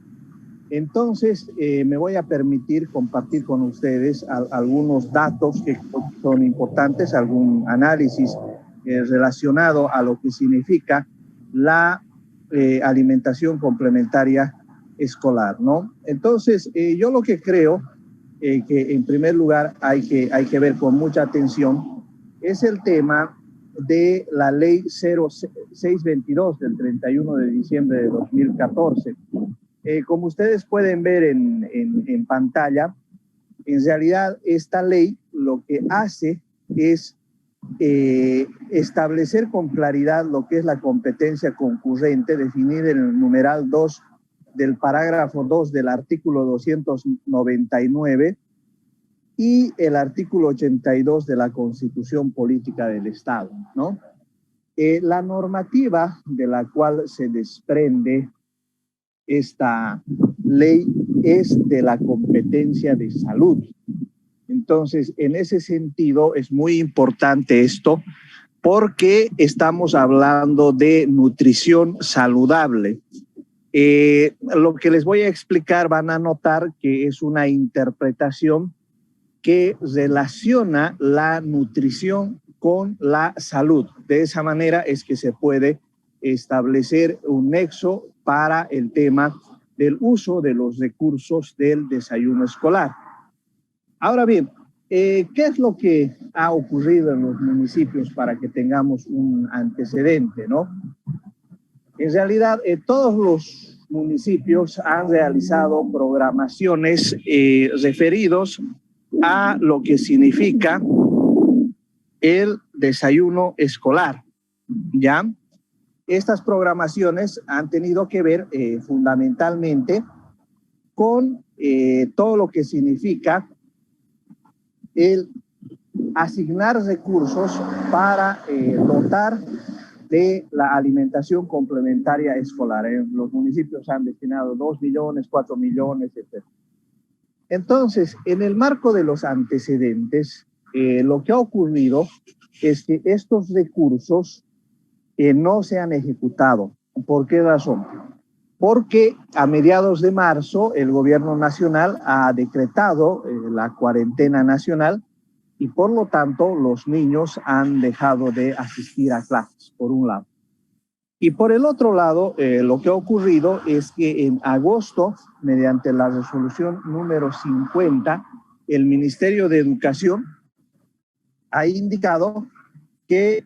Entonces, me voy a permitir compartir con ustedes algunos datos que son importantes, algún análisis relacionado a lo que significa la alimentación complementaria escolar, ¿no? Entonces, yo lo que creo que en primer lugar hay que ver con mucha atención es el tema de la ley 0622 del 31 de diciembre de 2014. Como ustedes pueden ver en pantalla, en realidad esta ley lo que hace es establecer con claridad lo que es la competencia concurrente, definir en el numeral 2 del parágrafo 2 del artículo 299 y el artículo 82 de la Constitución Política del Estado, ¿no? La normativa de la cual se desprende esta ley es de la competencia de salud. Entonces, en ese sentido, es muy importante esto porque estamos hablando de nutrición saludable. Lo que les voy a explicar van a notar que es una interpretación que relaciona la nutrición con la salud. De esa manera es que se puede establecer un nexo para el tema del uso de los recursos del desayuno escolar. Ahora bien, ¿qué es lo que ha ocurrido en los municipios para que tengamos un antecedente, ¿no? En realidad, todos los municipios han realizado programaciones referidos a lo que significa el desayuno escolar, ¿ya? Estas programaciones han tenido que ver fundamentalmente con todo lo que significa el asignar recursos para dotar de la alimentación complementaria escolar. Los municipios han destinado 2 millones, 4 millones, etc. Entonces, en el marco de los antecedentes, lo que ha ocurrido es que estos recursos no se han ejecutado. ¿Por qué razón? Porque a mediados de marzo el gobierno nacional ha decretado la cuarentena nacional y por lo tanto los niños han dejado de asistir a clases, por un lado. Y por el otro lado, lo que ha ocurrido es que en agosto, mediante la resolución número 50, el Ministerio de Educación ha indicado que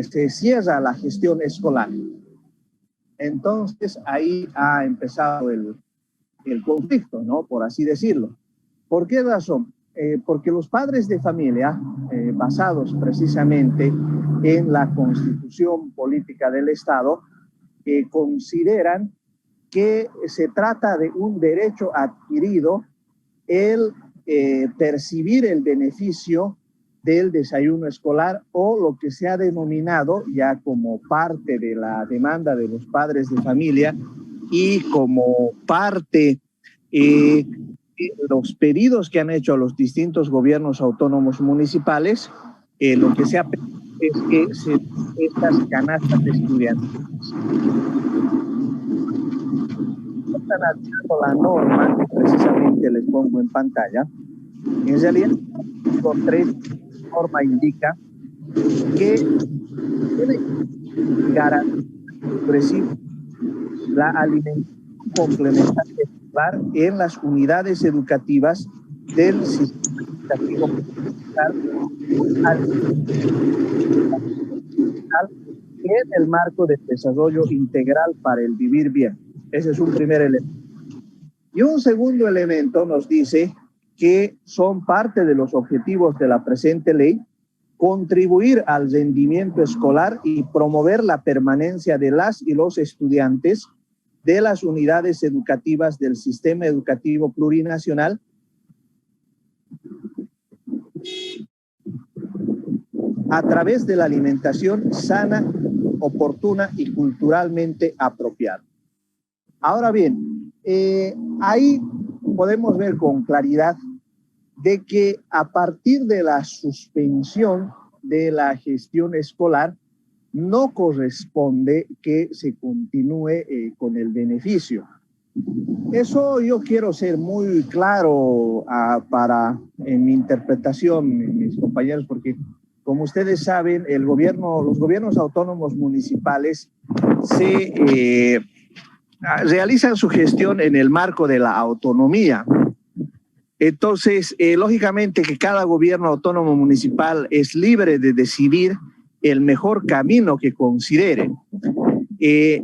se cierra la gestión escolar. Entonces, ahí ha empezado el conflicto, ¿no? Por así decirlo. ¿Por qué razón? Porque los padres de familia, basados precisamente en la Constitución Política del Estado, consideran que se trata de un derecho adquirido el percibir el beneficio del desayuno escolar, o lo que se ha denominado ya como parte de la demanda de los padres de familia y como parte de los pedidos que han hecho a los distintos gobiernos autónomos municipales. Lo que se ha pedido es que estas canastas de estudiantes están haciendo la norma, que precisamente les pongo en pantalla. En realidad, con 3, la norma indica que debe garantizar la alimentación complementaria escolar en las unidades educativas del sistema educativo en el marco del desarrollo integral para el vivir bien. Ese es un primer elemento. Y un segundo elemento nos dice que son parte de los objetivos de la presente ley contribuir al rendimiento escolar y promover la permanencia de las y los estudiantes de las unidades educativas del sistema educativo plurinacional a través de la alimentación sana, oportuna y culturalmente apropiada. Ahora bien, ahí podemos ver con claridad de que a partir de la suspensión de la gestión escolar no corresponde que se continúe con el beneficio. Eso yo quiero ser muy claro en mi interpretación, mis compañeros, porque como ustedes saben, los gobiernos autónomos municipales realizan su gestión en el marco de la autonomía. Entonces, lógicamente que cada gobierno autónomo municipal es libre de decidir el mejor camino que considere.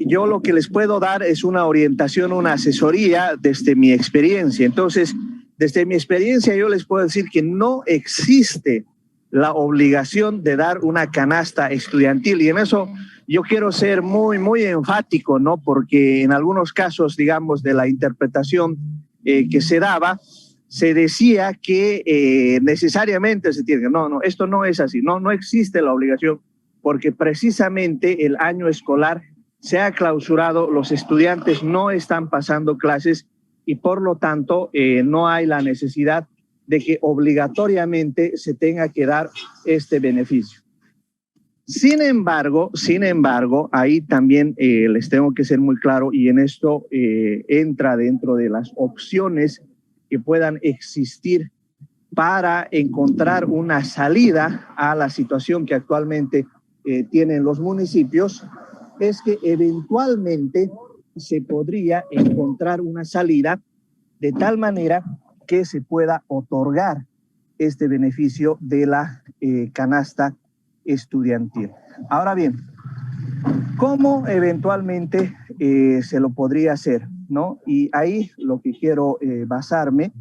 Yo lo que les puedo dar es una orientación, una asesoría desde mi experiencia. Entonces, desde mi experiencia yo les puedo decir que no existe la obligación de dar una canasta estudiantil, y en eso yo quiero ser muy, muy enfático, ¿no? Porque en algunos casos, digamos, de la interpretación que se daba, se decía que necesariamente se tiene. No, esto no es así, no existe la obligación, porque precisamente el año escolar se ha clausurado, los estudiantes no están pasando clases y por lo tanto no hay la necesidad de que obligatoriamente se tenga que dar este beneficio. Sin embargo, ahí también les tengo que ser muy claro, y en esto entra dentro de las opciones que puedan existir para encontrar una salida a la situación que actualmente tienen los municipios, es que eventualmente se podría encontrar una salida de tal manera que se pueda otorgar este beneficio de la canasta estudiantil. Ahora bien, ¿cómo eventualmente se lo podría hacer, ¿no? Y ahí lo que quiero basarme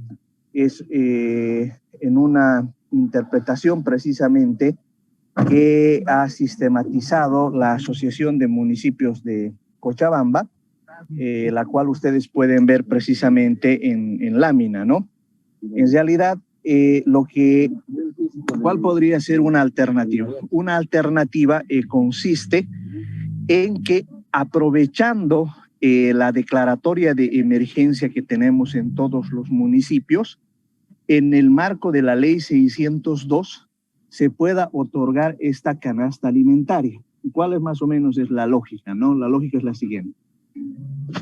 es en una interpretación precisamente que ha sistematizado la Asociación de Municipios de Cochabamba, la cual ustedes pueden ver precisamente en lámina, ¿no? En realidad, ¿cuál podría ser una alternativa? Una alternativa consiste en que, aprovechando la declaratoria de emergencia que tenemos en todos los municipios, en el marco de la Ley 602, se pueda otorgar esta canasta alimentaria. ¿Cuál es más o menos es la lógica, no? La lógica es la siguiente.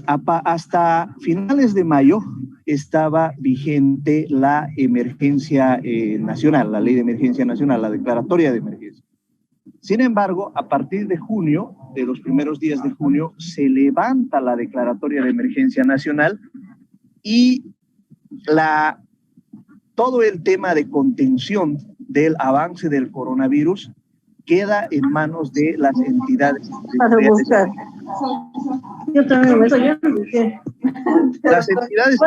Hasta finales de mayo, estaba vigente la emergencia nacional, la ley de emergencia nacional, la declaratoria de emergencia. Sin embargo, a partir de junio, de los primeros días de junio, se levanta la declaratoria de emergencia nacional y todo el tema de contención del avance del coronavirus queda en manos de las entidades. Yo también me estoy yendo. Las entidades.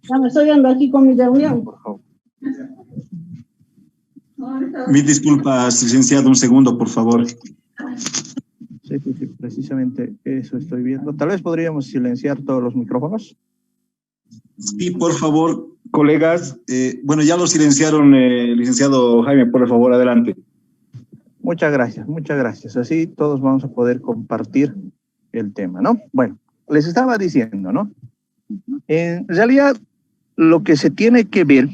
Ya me estoy yendo aquí con mi reunión, por favor. Mis disculpas, licenciado, un segundo, por favor. Sí, precisamente eso estoy viendo. Tal vez podríamos silenciar todos los micrófonos. Sí, por favor, colegas. Bueno, ya lo silenciaron, licenciado Jaime, por favor, adelante. Muchas gracias, muchas gracias. Así todos vamos a poder compartir el tema, ¿no? Bueno, les estaba diciendo, ¿no? En realidad, lo que se tiene que ver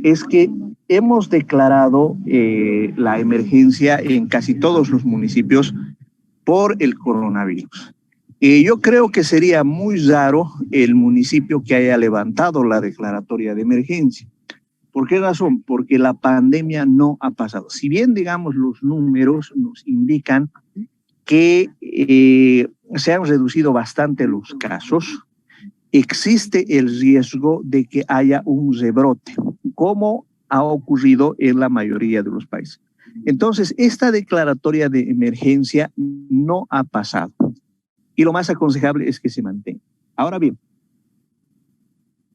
es que hemos declarado la emergencia en casi todos los municipios por el coronavirus. Yo creo que sería muy raro el municipio que haya levantado la declaratoria de emergencia. ¿Por qué razón? Porque la pandemia no ha pasado. Si bien, digamos, los números nos indican que se han reducido bastante los casos, existe el riesgo de que haya un rebrote, como ha ocurrido en la mayoría de los países. Entonces, esta declaratoria de emergencia no ha pasado. Y lo más aconsejable es que se mantenga. Ahora bien,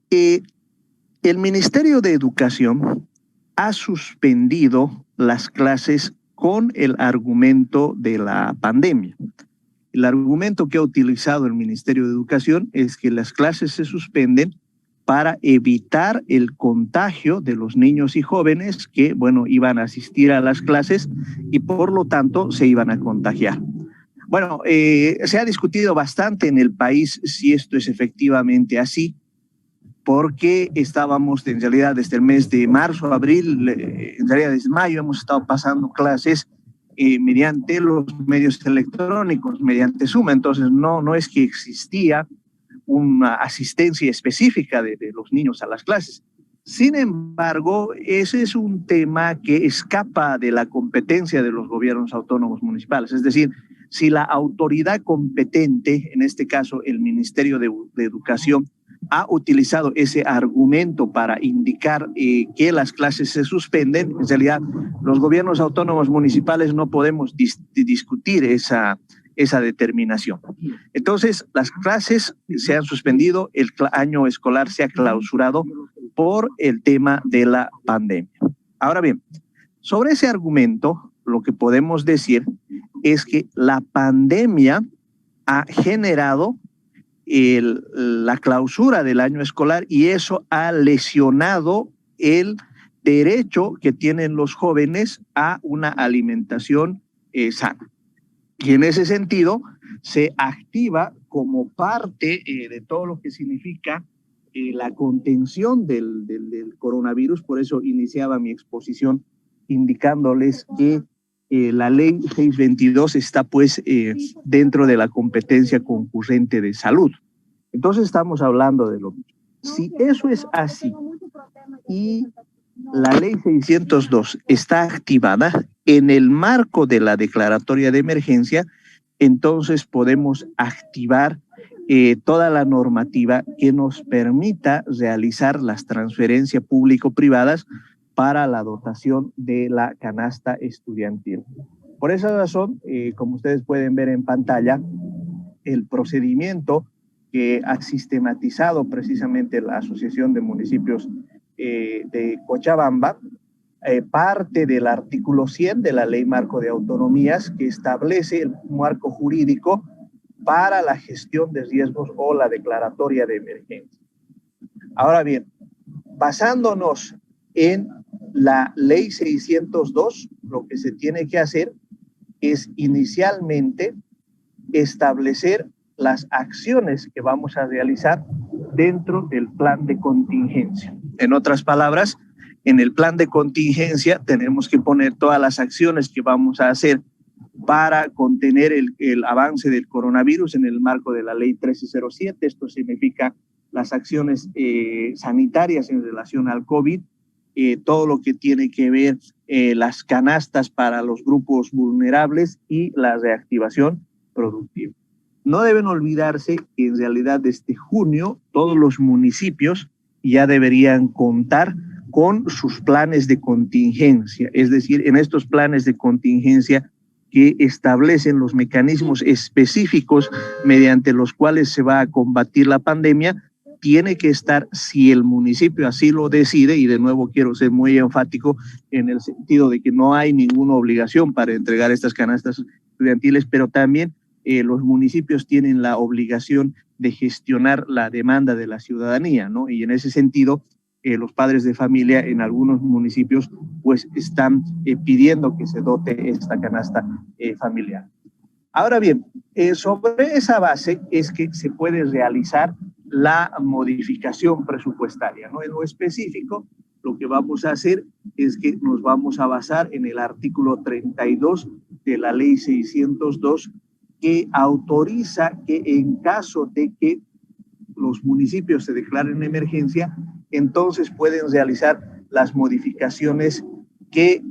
el Ministerio de Educación ha suspendido las clases con el argumento de la pandemia. El argumento que ha utilizado el Ministerio de Educación es que las clases se suspenden para evitar el contagio de los niños y jóvenes que, bueno, iban a asistir a las clases y por lo tanto se iban a contagiar. Bueno, se ha discutido bastante en el país si esto es efectivamente así, porque estábamos en realidad desde el mes de marzo, abril, en realidad desde mayo hemos estado pasando clases mediante los medios electrónicos, mediante Zoom. Entonces no es que existía una asistencia específica de los niños a las clases. Sin embargo, ese es un tema que escapa de la competencia de los gobiernos autónomos municipales. Es decir, si la autoridad competente, en este caso el Ministerio de Educación, ha utilizado ese argumento para indicar que las clases se suspenden, en realidad los gobiernos autónomos municipales no podemos discutir esa determinación. Entonces, las clases se han suspendido, el año escolar se ha clausurado por el tema de la pandemia. Ahora bien, sobre ese argumento, lo que podemos decir es que la pandemia ha generado la clausura del año escolar y eso ha lesionado el derecho que tienen los jóvenes a una alimentación sana. Y en ese sentido se activa como parte de todo lo que significa la contención del coronavirus. Por eso iniciaba mi exposición indicándoles que la ley 622 está pues dentro de la competencia concurrente de salud. Entonces estamos hablando de lo mismo. Si eso es así y la ley 602 está activada en el marco de la declaratoria de emergencia, entonces podemos activar toda la normativa que nos permita realizar las transferencias público-privadas para la dotación de la canasta estudiantil. Por esa razón, como ustedes pueden ver en pantalla, el procedimiento que ha sistematizado precisamente la Asociación de Municipios de Cochabamba, parte del artículo 100 de la Ley Marco de Autonomías, que establece el marco jurídico para la gestión de riesgos o la declaratoria de emergencia. Ahora bien, basándonos en la ley 602, lo que se tiene que hacer es inicialmente establecer las acciones que vamos a realizar dentro del plan de contingencia. En otras palabras, en el plan de contingencia tenemos que poner todas las acciones que vamos a hacer para contener el avance del coronavirus en el marco de la ley 1307. Esto significa las acciones sanitarias en relación al COVID, todo lo que tiene que ver las canastas para los grupos vulnerables y la reactivación productiva. No deben olvidarse que en realidad desde junio todos los municipios ya deberían contar con sus planes de contingencia, es decir, en estos planes de contingencia que establecen los mecanismos específicos mediante los cuales se va a combatir la pandemia, tiene que estar, si el municipio así lo decide, y de nuevo quiero ser muy enfático en el sentido de que no hay ninguna obligación para entregar estas canastas estudiantiles, pero también los municipios tienen la obligación de gestionar la demanda de la ciudadanía, ¿no? Y en ese sentido, los padres de familia en algunos municipios pues están pidiendo que se dote esta canasta familiar. Ahora bien, sobre esa base es que se puede realizar la modificación presupuestaria, ¿no? En lo específico, lo que vamos a hacer es que nos vamos a basar en el artículo 32 de la ley 602, que autoriza que en caso de que los municipios se declaren en emergencia, entonces pueden realizar las modificaciones que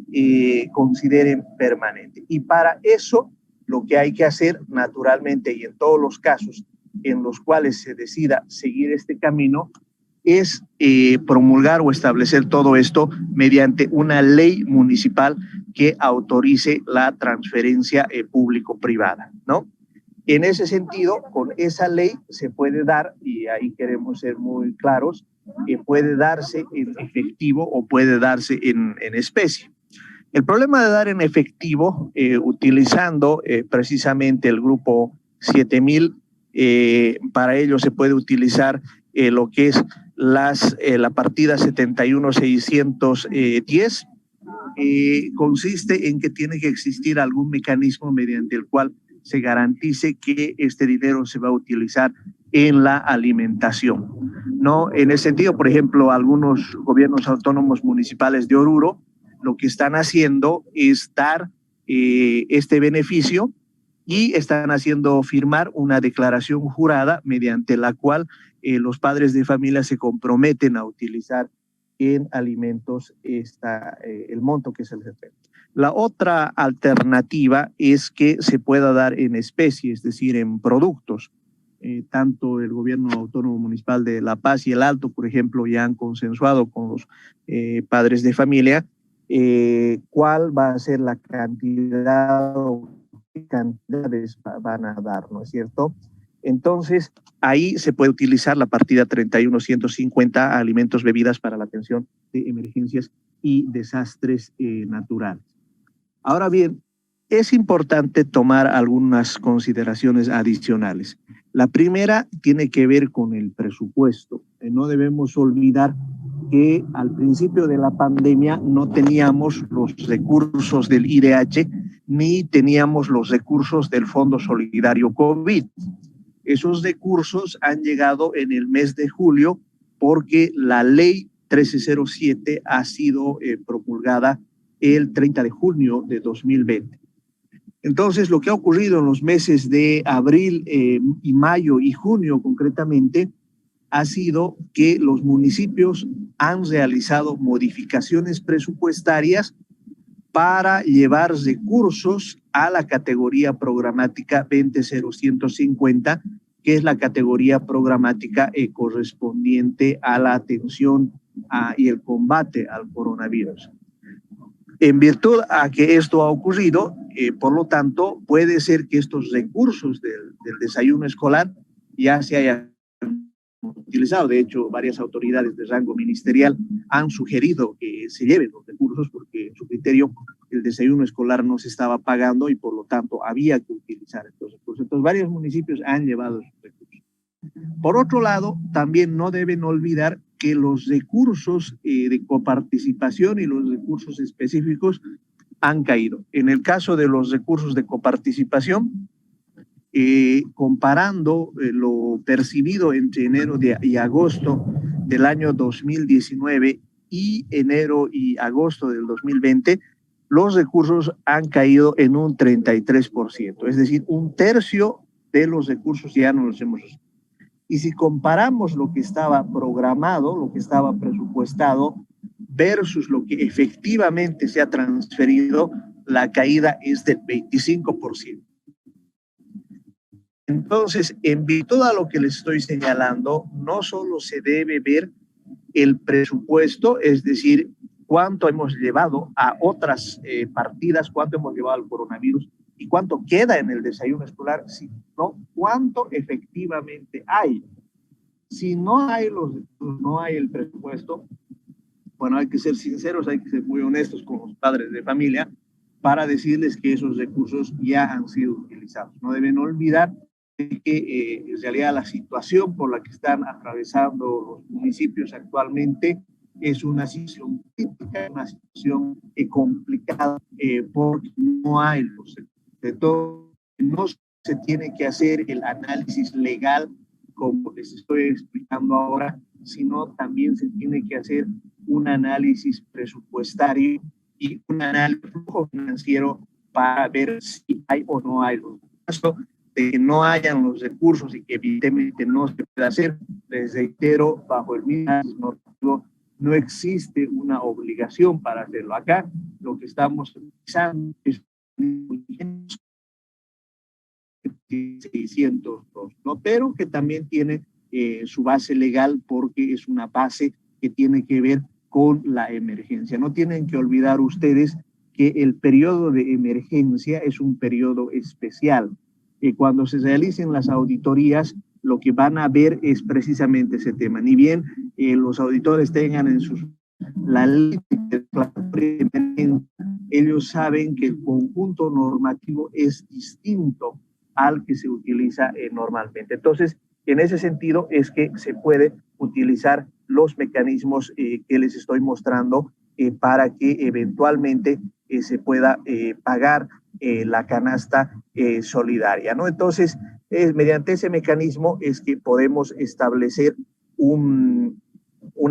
consideren permanentes. Y para eso, lo que hay que hacer, naturalmente, y en todos los casos en los cuales se decida seguir este camino, es promulgar o establecer todo esto mediante una ley municipal que autorice la transferencia público-privada, ¿no? En ese sentido, con esa ley se puede dar, y ahí queremos ser muy claros, puede darse en efectivo o puede darse en especie. El problema de dar en efectivo, utilizando precisamente el grupo 7000, para ello se puede utilizar lo que es la partida 71610, consiste en que tiene que existir algún mecanismo mediante el cual se garantice que este dinero se va a utilizar en la alimentación, ¿no? En ese sentido, por ejemplo, algunos gobiernos autónomos municipales de Oruro lo que están haciendo es dar este beneficio y están haciendo firmar una declaración jurada mediante la cual los padres de familia se comprometen a utilizar en alimentos el monto que se les entrega. La otra alternativa es que se pueda dar en especie, es decir, en productos. Tanto el gobierno autónomo municipal de La Paz y el Alto, por ejemplo, ya han consensuado con los padres de familia cuál va a ser la cantidad o qué cantidades van a dar, ¿no es cierto? Entonces, ahí se puede utilizar la partida 31150, alimentos, bebidas para la atención de emergencias y desastres naturales. Ahora bien, es importante tomar algunas consideraciones adicionales. La primera tiene que ver con el presupuesto. No debemos olvidar que al principio de la pandemia no teníamos los recursos del IDH ni teníamos los recursos del Fondo Solidario COVID. Esos recursos han llegado en el mes de julio porque la ley 1307 ha sido promulgada el 30 de junio de 2020. Entonces, lo que ha ocurrido en los meses de abril y mayo y junio concretamente ha sido que los municipios han realizado modificaciones presupuestarias para llevar recursos a la categoría programática 20150, que es la categoría programática correspondiente a la atención y el combate al coronavirus. En virtud a que esto ha ocurrido, por lo tanto, puede ser que estos recursos del desayuno escolar ya se hayan utilizado. De hecho, varias autoridades de rango ministerial han sugerido que se lleven los recursos porque en su criterio el desayuno escolar no se estaba pagando y por lo tanto había que utilizar estos recursos. Entonces, varios municipios han llevado esos recursos. Por otro lado, también no deben olvidar que los recursos de coparticipación y los recursos específicos han caído. En el caso de los recursos de coparticipación, comparando lo percibido entre enero y agosto del año 2019 y enero y agosto del 2020, los recursos han caído en un 33%, es decir, un tercio de los recursos ya no los hemos usado. Y si comparamos lo que estaba programado, lo que estaba presupuestado, versus lo que efectivamente se ha transferido, la caída es del 25%. Entonces, en virtud a lo que les estoy señalando, no solo se debe ver el presupuesto, es decir, cuánto hemos llevado a otras partidas, cuánto hemos llevado al coronavirus y cuánto queda en el desayuno escolar, sino cuánto efectivamente hay. Si no hay no hay el presupuesto, bueno, hay que ser sinceros, hay que ser muy honestos con los padres de familia para decirles que esos recursos ya han sido utilizados. No deben olvidar que en realidad la situación por la que están atravesando los municipios actualmente es una situación crítica, una situación complicada, porque no hay los recursos. No se tiene que hacer el análisis legal como les estoy explicando ahora, sino también se tiene que hacer un análisis presupuestario y un análisis financiero para ver si hay o no hay los recursos. De que no hayan los recursos y que evidentemente no se puede hacer, les reitero, bajo el mismo normativo no existe una obligación para hacerlo. Acá lo que estamos utilizando es 602, ¿no? Pero que también tiene su base legal porque es una base que tiene que ver con la emergencia. No tienen que olvidar ustedes que el periodo de emergencia es un periodo especial. Cuando se realicen las auditorías, lo que van a ver es precisamente ese tema. Ni bien los auditores tengan en sus la ley de emergencia, ellos saben que el conjunto normativo es distinto al que se utiliza normalmente. Entonces, en ese sentido es que se puede utilizar los mecanismos que les estoy mostrando para que eventualmente se pueda pagar la canasta solidaria, ¿no? Entonces, mediante ese mecanismo es que podemos establecer un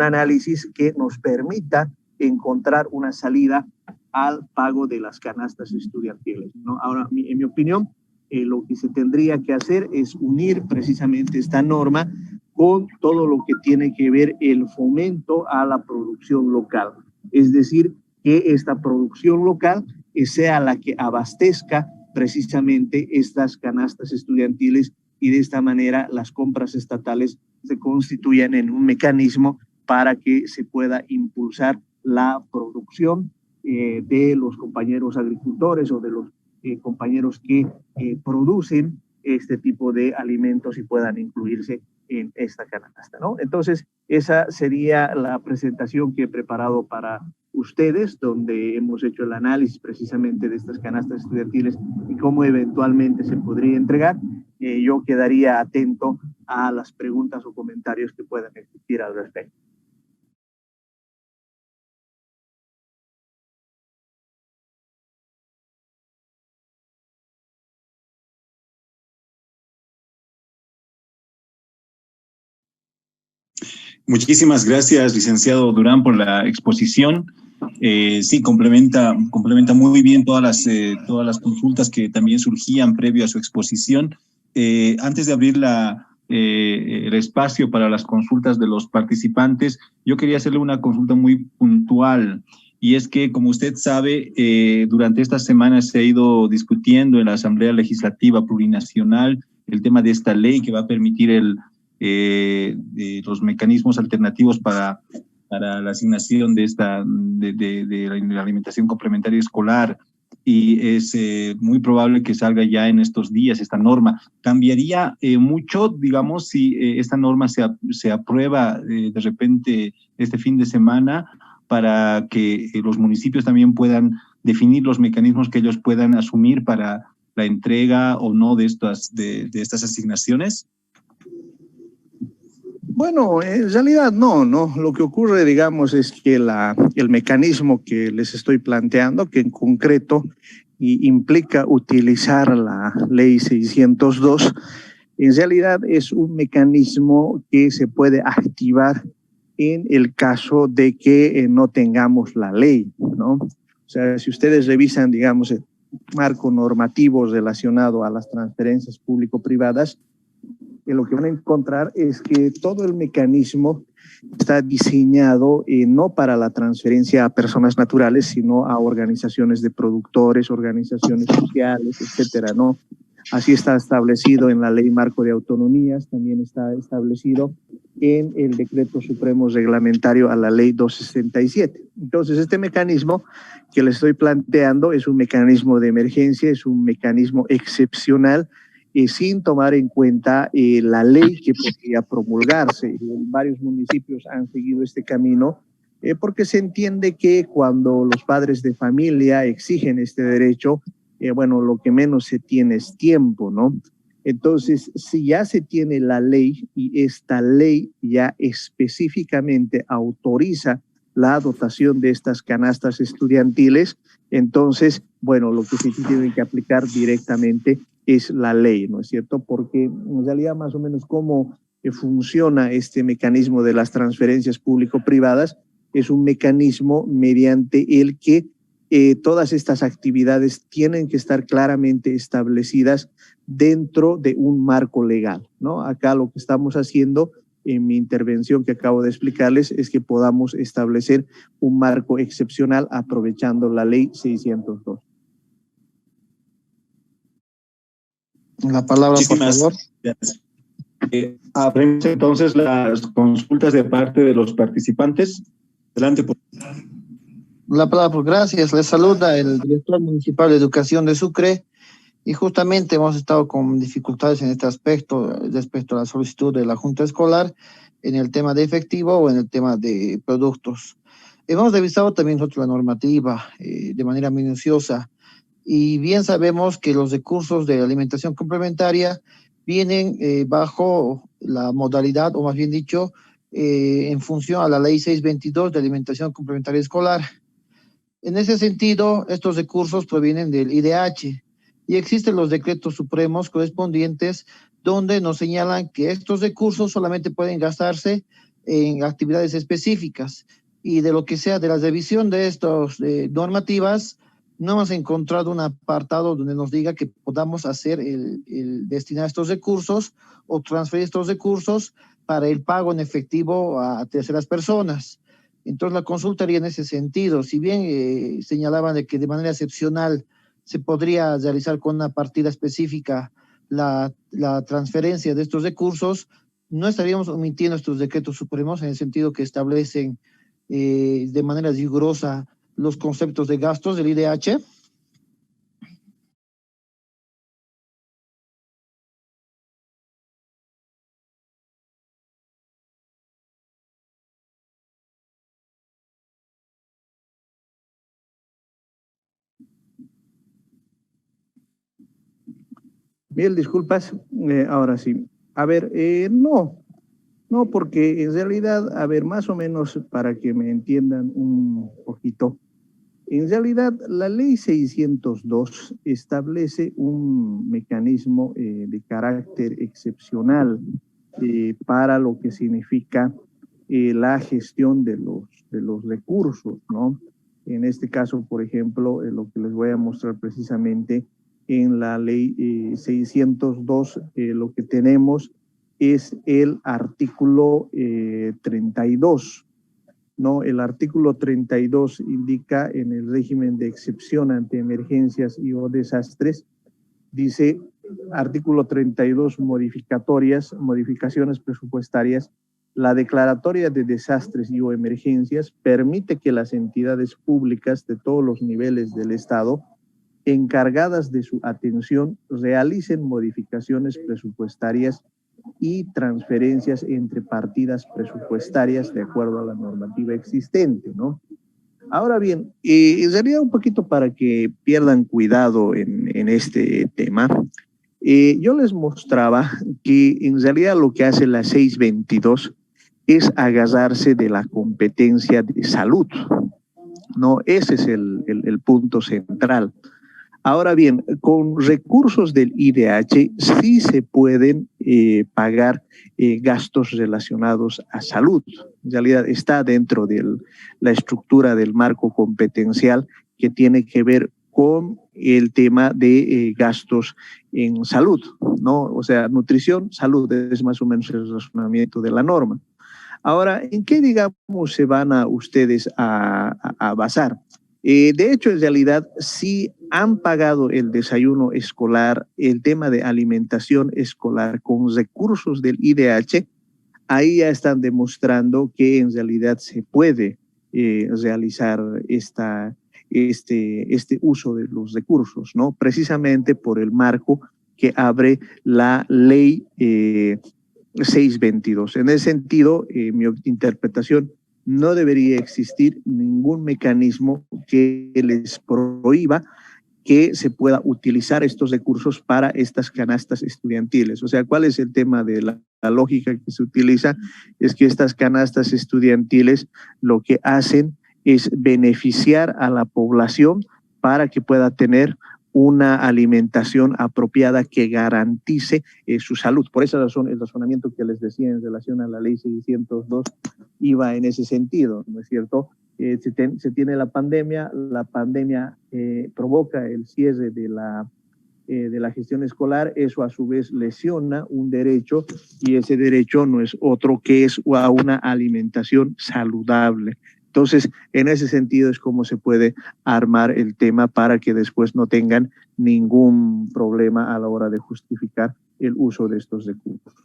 análisis que nos permita encontrar una salida al pago de las canastas estudiantiles, ¿no? Ahora, en mi opinión, lo que se tendría que hacer es unir precisamente esta norma con todo lo que tiene que ver el fomento a la producción local. Es decir, que esta producción local sea la que abastezca precisamente estas canastas estudiantiles y de esta manera las compras estatales se constituyan en un mecanismo para que se pueda impulsar la producción de los compañeros agricultores o de los compañeros que producen este tipo de alimentos y puedan incluirse en esta canasta, ¿no? Entonces, esa sería la presentación que he preparado para ustedes, donde hemos hecho el análisis precisamente de estas canastas estudiantiles y cómo eventualmente se podría entregar. Yo quedaría atento a las preguntas o comentarios que puedan existir al respecto. Muchísimas gracias, licenciado Durán, por la exposición. Sí, complementa muy bien todas las consultas que también surgían previo a su exposición. Antes de abrir el espacio para las consultas de los participantes, yo quería hacerle una consulta muy puntual. Y es que, como usted sabe, durante estas semanas se ha ido discutiendo en la Asamblea Legislativa Plurinacional el tema de esta ley que va a permitir los mecanismos alternativos para la asignación de la alimentación complementaria escolar, y es muy probable que salga ya en estos días esta norma. ¿Cambiaría mucho, digamos, si esta norma se aprueba de repente este fin de semana para que los municipios también puedan definir los mecanismos que ellos puedan asumir para la entrega o no de estas asignaciones? Bueno, en realidad no. Lo que ocurre, digamos, es que el mecanismo que les estoy planteando, que en concreto implica utilizar la ley 602, en realidad es un mecanismo que se puede activar en el caso de que no tengamos la ley, ¿no? O sea, si ustedes revisan, digamos, el marco normativo relacionado a las transferencias público-privadas, lo que van a encontrar es que todo el mecanismo está diseñado no para la transferencia a personas naturales, sino a organizaciones de productores, organizaciones sociales, etcétera, ¿no? Así está establecido en la Ley Marco de Autonomías, también está establecido en el Decreto Supremo Reglamentario a la Ley 267. Entonces, este mecanismo que les estoy planteando es un mecanismo de emergencia, es un mecanismo excepcional, sin tomar en cuenta la ley que podría promulgarse. Varios municipios han seguido este camino porque se entiende que cuando los padres de familia exigen este derecho, bueno, lo que menos se tiene es tiempo, ¿no? Entonces, si ya se tiene la ley y esta ley ya específicamente autoriza la dotación de estas canastas estudiantiles, entonces, bueno, lo que se tiene que aplicar directamente es la ley, ¿no es cierto? Porque en realidad más o menos cómo funciona este mecanismo de las transferencias público-privadas es un mecanismo mediante el que todas estas actividades tienen que estar claramente establecidas dentro de un marco legal, ¿no? Acá lo que estamos haciendo en mi intervención que acabo de explicarles es que podamos establecer un marco excepcional aprovechando la ley 602. La palabra, por favor. Abrimos entonces las consultas de parte de los participantes. Adelante, por favor. La palabra, gracias. Les saluda el director municipal de Educación de Sucre y justamente hemos estado con dificultades en este aspecto respecto a la solicitud de la Junta Escolar en el tema de efectivo o en el tema de productos. Hemos revisado también nosotros la normativa de manera minuciosa y bien sabemos que los recursos de alimentación complementaria vienen bajo la modalidad, o más bien dicho, en función a la Ley 622 de alimentación complementaria escolar. En ese sentido, estos recursos provienen del IDH y existen los decretos supremos correspondientes donde nos señalan que estos recursos solamente pueden gastarse en actividades específicas y de lo que sea de la revisión de estas normativas, no hemos encontrado un apartado donde nos diga que podamos hacer el destinar estos recursos o transferir estos recursos para el pago en efectivo a terceras personas. Entonces la consulta haría en ese sentido. Si bien señalaban de que de manera excepcional se podría realizar con una partida específica la transferencia de estos recursos, no estaríamos omitiendo estos decretos supremos en el sentido que establecen de manera rigurosa los conceptos de gastos del IDH. Mil disculpas, ahora sí. A ver, no, porque en realidad, a ver, más o menos para que me entiendan un poquito, en realidad la ley 602 establece un mecanismo de carácter excepcional para lo que significa la gestión de los recursos, ¿no? En este caso, por ejemplo, lo que les voy a mostrar precisamente en la ley 602, lo que tenemos es el artículo 32, ¿no? El artículo 32 indica en el régimen de excepción ante emergencias y o desastres, dice artículo 32, modificaciones presupuestarias. La declaratoria de desastres y o emergencias permite que las entidades públicas de todos los niveles del Estado encargadas de su atención realicen modificaciones presupuestarias y transferencias entre partidas presupuestarias de acuerdo a la normativa existente, ¿no? Ahora bien, sería un poquito para que pierdan cuidado en este tema. Yo les mostraba que en realidad lo que hace la 622 es agarrarse de la competencia de salud, ¿no? Ese es el punto central. Ahora bien, con recursos del IDH sí se pueden pagar gastos relacionados a salud. En realidad está dentro de la estructura del marco competencial que tiene que ver con el tema de gastos en salud, ¿no? O sea, nutrición, salud, es más o menos el razonamiento de la norma. Ahora, ¿en qué, digamos, se van a ustedes a basar? De hecho, en realidad, sí han pagado el desayuno escolar, el tema de alimentación escolar con recursos del IDH. Ahí ya están demostrando que en realidad se puede realizar este uso de los recursos, ¿no? Precisamente por el marco que abre la ley 622. En ese sentido, mi interpretación, no debería existir ningún mecanismo que les prohíba que se pueda utilizar estos recursos para estas canastas estudiantiles. O sea, ¿cuál es el tema de la lógica que se utiliza? Es que estas canastas estudiantiles lo que hacen es beneficiar a la población para que pueda tener una alimentación apropiada que garantice su salud. Por esa razón, el razonamiento que les decía en relación a la ley 602 iba en ese sentido, ¿no es cierto? Se tiene la pandemia provoca el cierre de la gestión escolar, eso a su vez lesiona un derecho y ese derecho no es otro que es a una alimentación saludable. Entonces, en ese sentido es como se puede armar el tema para que después no tengan ningún problema a la hora de justificar el uso de estos recursos.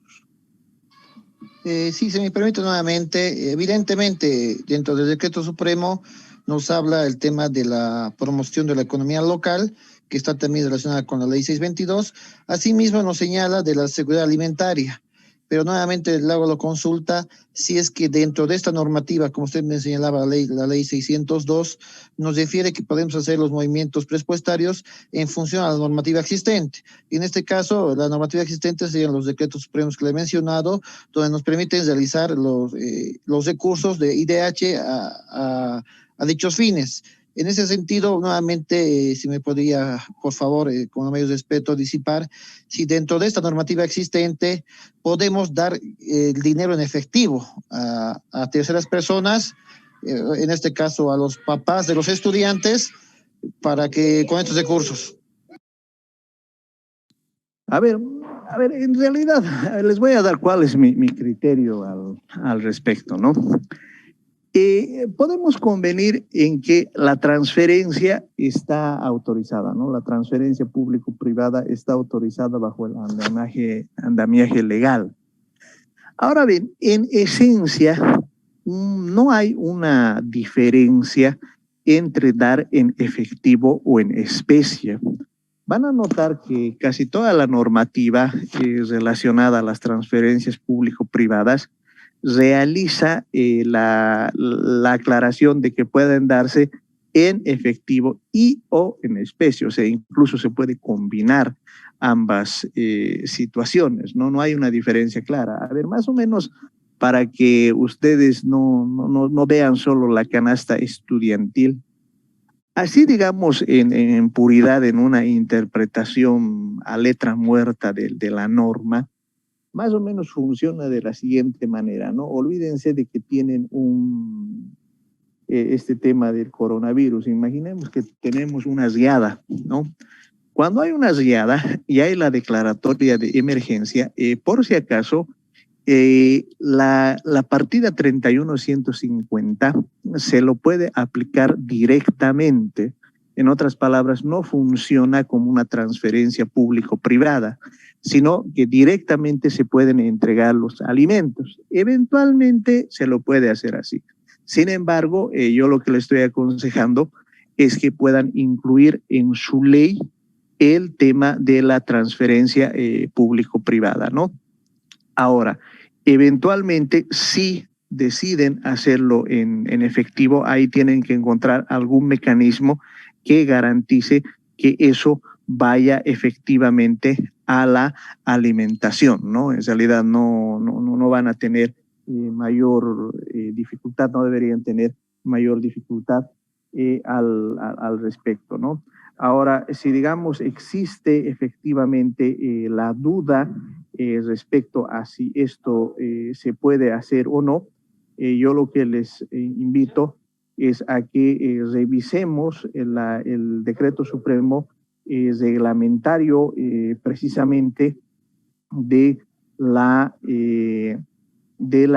Sí, se me permite nuevamente, evidentemente dentro del decreto supremo nos habla el tema de la promoción de la economía local, que está también relacionada con la ley 622, asimismo nos señala de la seguridad alimentaria, pero nuevamente le hago la consulta si es que dentro de esta normativa, como usted me señalaba, la ley 602, nos refiere que podemos hacer los movimientos presupuestarios en función a la normativa existente. Y en este caso, la normativa existente serían los decretos supremos que le he mencionado, donde nos permiten realizar los recursos de IDH a dichos fines. En ese sentido, nuevamente, si me podría, por favor, con mayor respeto, disipar, si dentro de esta normativa existente podemos dar el dinero en efectivo a terceras personas, en este caso a los papás de los estudiantes, para que con estos recursos. A ver, en realidad, les voy a dar cuál es mi criterio al respecto, ¿no? Podemos convenir en que la transferencia está autorizada, ¿no? La transferencia público-privada está autorizada bajo el andamiaje legal. Ahora bien, en esencia, no hay una diferencia entre dar en efectivo o en especie. Van a notar que casi toda la normativa relacionada a las transferencias público-privadas realiza la aclaración de que pueden darse en efectivo y o en especie, o sea, incluso se puede combinar ambas situaciones, ¿no? No hay una diferencia clara. A ver, más o menos para que ustedes no vean solo la canasta estudiantil, así digamos en puridad, en una interpretación a letra muerta de la norma, más o menos funciona de la siguiente manera, ¿no? Olvídense de que tienen este tema del coronavirus. Imaginemos que tenemos una riada, ¿no? Cuando hay una riada y hay la declaratoria de emergencia, por si acaso, la partida 31.150 se lo puede aplicar directamente. En otras palabras, no funciona como una transferencia público-privada, sino que directamente se pueden entregar los alimentos. Eventualmente se lo puede hacer así. Sin embargo, yo lo que le estoy aconsejando es que puedan incluir en su ley el tema de la transferencia público-privada, ¿no? Ahora, eventualmente, si deciden hacerlo en efectivo, ahí tienen que encontrar algún mecanismo que garantice que eso vaya efectivamente a la alimentación, ¿no? En realidad no van a tener mayor dificultad, no deberían tener mayor dificultad al respecto, ¿no? Ahora, si digamos existe efectivamente la duda respecto a si esto se puede hacer o no, yo lo que les invito es a que revisemos el decreto supremo reglamentario precisamente de la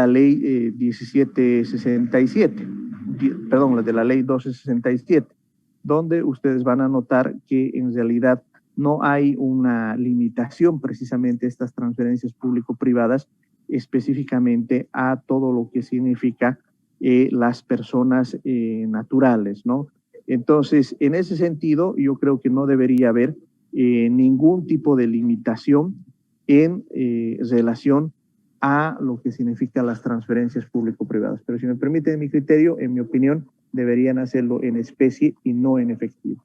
ley 1767, perdón, de la ley 1267, donde ustedes van a notar que en realidad no hay una limitación precisamente a estas transferencias público-privadas, específicamente a todo lo que significa las personas naturales, ¿no? Entonces, en ese sentido, yo creo que no debería haber ningún tipo de limitación en relación a lo que significa las transferencias público-privadas. Pero si me permiten mi criterio, en mi opinión, deberían hacerlo en especie y no en efectivo.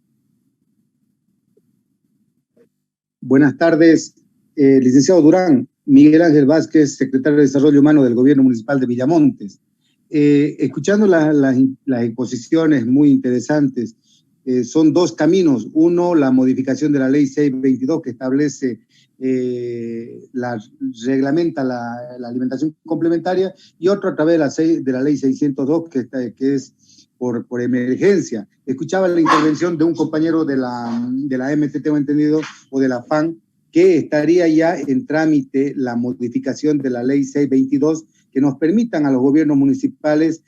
Buenas tardes, licenciado Durán. Miguel Ángel Vázquez, secretario de Desarrollo Humano del Gobierno Municipal de Villamontes. Escuchando las exposiciones muy interesantes, son dos caminos. Uno, la modificación de la ley 622 que establece, reglamenta la alimentación complementaria, y otro a través de la ley 602 que es por emergencia. Escuchaba la intervención de un compañero de la MT, tengo entendido, o de la FAN, que estaría ya en trámite la modificación de la ley 622 que nos permitan a los gobiernos municipales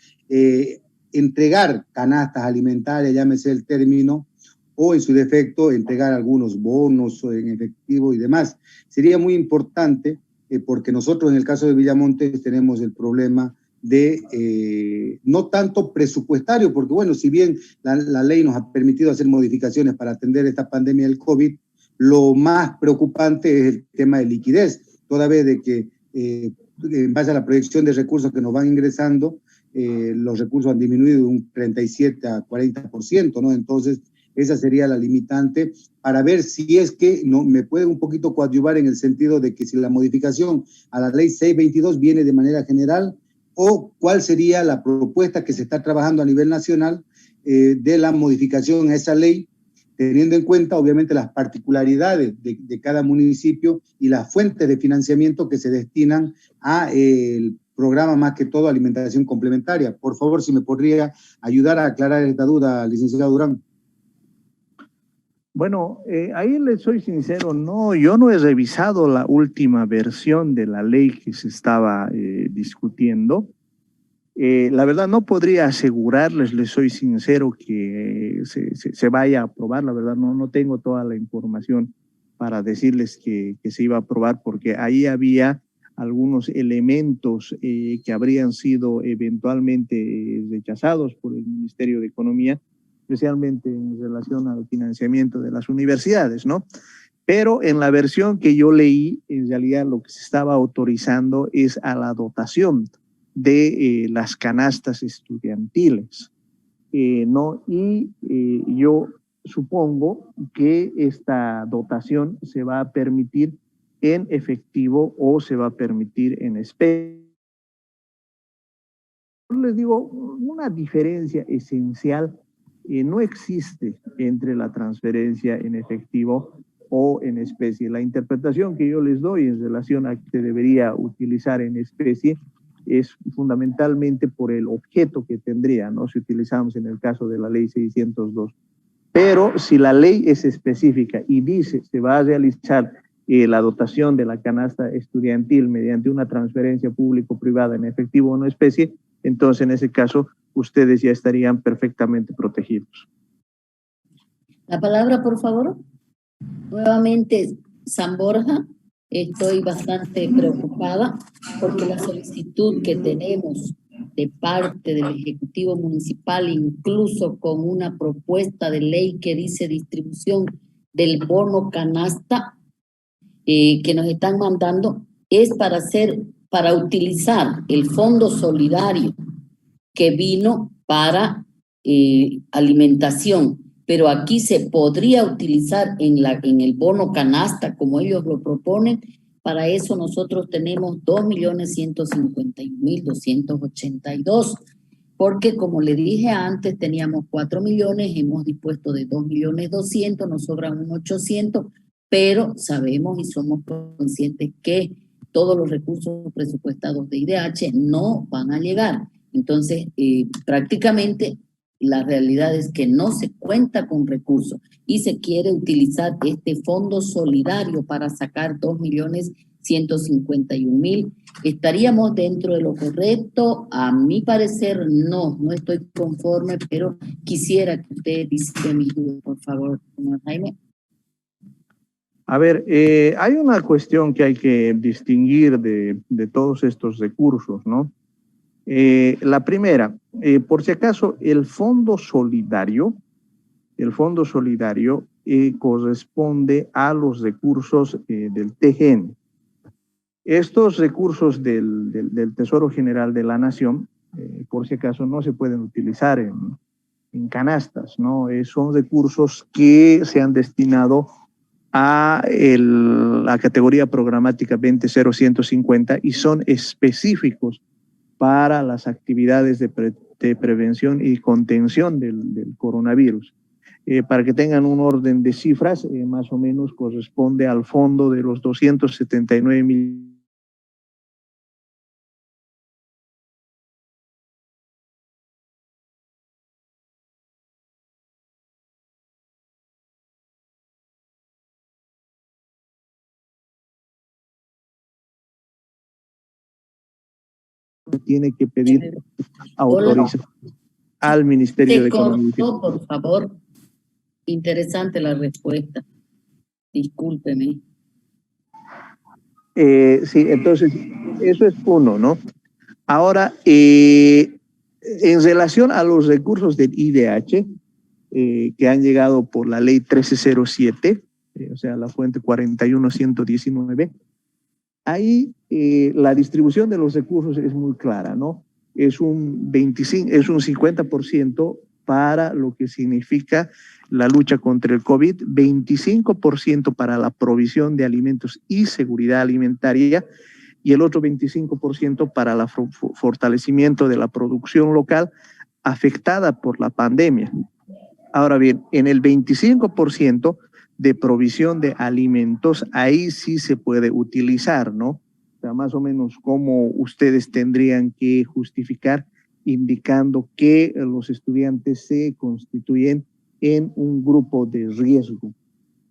entregar canastas alimentarias, llámese el término, o en su defecto entregar algunos bonos en efectivo y demás. Sería muy importante porque nosotros en el caso de Villamontes tenemos el problema de no tanto presupuestario, porque bueno, si bien la ley nos ha permitido hacer modificaciones para atender esta pandemia del COVID, lo más preocupante es el tema de liquidez, toda vez de que en base a la proyección de recursos que nos van ingresando, los recursos han disminuido de un 37 a 40%, ¿no? Entonces, esa sería la limitante para ver si es que no, me puede un poquito coadyuvar en el sentido de que si la modificación a la ley 622 viene de manera general, o cuál sería la propuesta que se está trabajando a nivel nacional de la modificación a esa ley, teniendo en cuenta obviamente las particularidades de cada municipio y las fuentes de financiamiento que se destinan a el programa, más que todo alimentación complementaria. Por favor, si me podría ayudar a aclarar esta duda, licenciado Durán. Bueno, ahí les soy sincero, no, yo no he revisado la última versión de la ley que se estaba discutiendo. La verdad no podría asegurarles, les soy sincero, que se vaya a aprobar. La verdad no tengo toda la información para decirles que se iba a aprobar, porque ahí había algunos elementos que habrían sido eventualmente rechazados por el Ministerio de Economía, especialmente en relación al financiamiento de las universidades, ¿no? Pero en la versión que yo leí, en realidad lo que se estaba autorizando es a la dotación de las canastas estudiantiles, ¿no? Y yo supongo que esta dotación se va a permitir en efectivo o se va a permitir en especie. Les digo, una diferencia esencial no existe entre la transferencia en efectivo o en especie. La interpretación que yo les doy en relación a que se debería utilizar en especie es fundamentalmente por el objeto que tendría, ¿no? Si utilizamos en el caso de la ley 602. Pero si la ley es específica y dice se va a realizar la dotación de la canasta estudiantil mediante una transferencia público-privada en efectivo o en especie, entonces en ese caso ustedes ya estarían perfectamente protegidos. La palabra, por favor. Nuevamente, San Borja. Estoy bastante preocupada porque la solicitud que tenemos de parte del Ejecutivo Municipal, incluso con una propuesta de ley que dice distribución del bono canasta que nos están mandando, es para utilizar el fondo solidario que vino para alimentación, pero aquí se podría utilizar en el bono canasta, como ellos lo proponen. Para eso nosotros tenemos 2.151.282, porque como le dije antes, teníamos 4 millones, hemos dispuesto de 2.200.000, nos sobran un 800, pero sabemos y somos conscientes que todos los recursos presupuestados de IDH no van a llegar. Entonces, prácticamente la realidad es que no se cuenta con recursos y se quiere utilizar este fondo solidario para sacar 2.151.000. ¿Estaríamos dentro de lo correcto? A mi parecer no estoy conforme, pero quisiera que usted disipe mis dudas, por favor, señor Jaime. A ver, hay una cuestión que hay que distinguir de todos estos recursos, ¿no? La primera, por si acaso, el fondo solidario corresponde a los recursos del TGN. Estos recursos del Tesoro General de la Nación, por si acaso, no se pueden utilizar en canastas, ¿no? Son recursos que se han destinado a la categoría programática 20150 y son específicos para las actividades de prevención y contención del coronavirus. Para que tengan un orden de cifras, más o menos corresponde al fondo de los 279 millones. Tiene que pedir autorización al Ministerio de Economía. Por favor, interesante la respuesta. Discúlpeme. Sí, entonces, eso es uno, ¿no? Ahora, en relación a los recursos del IDH, que han llegado por la ley 1307, o sea, la fuente 41119, ahí la distribución de los recursos es muy clara, ¿no? Es un 50% para lo que significa la lucha contra el COVID, 25% para la provisión de alimentos y seguridad alimentaria, y el otro 25% para el fortalecimiento de la producción local afectada por la pandemia. Ahora bien, en el 25% de provisión de alimentos, ahí sí se puede utilizar, ¿no? O sea, más o menos cómo ustedes tendrían que justificar indicando que los estudiantes se constituyen en un grupo de riesgo.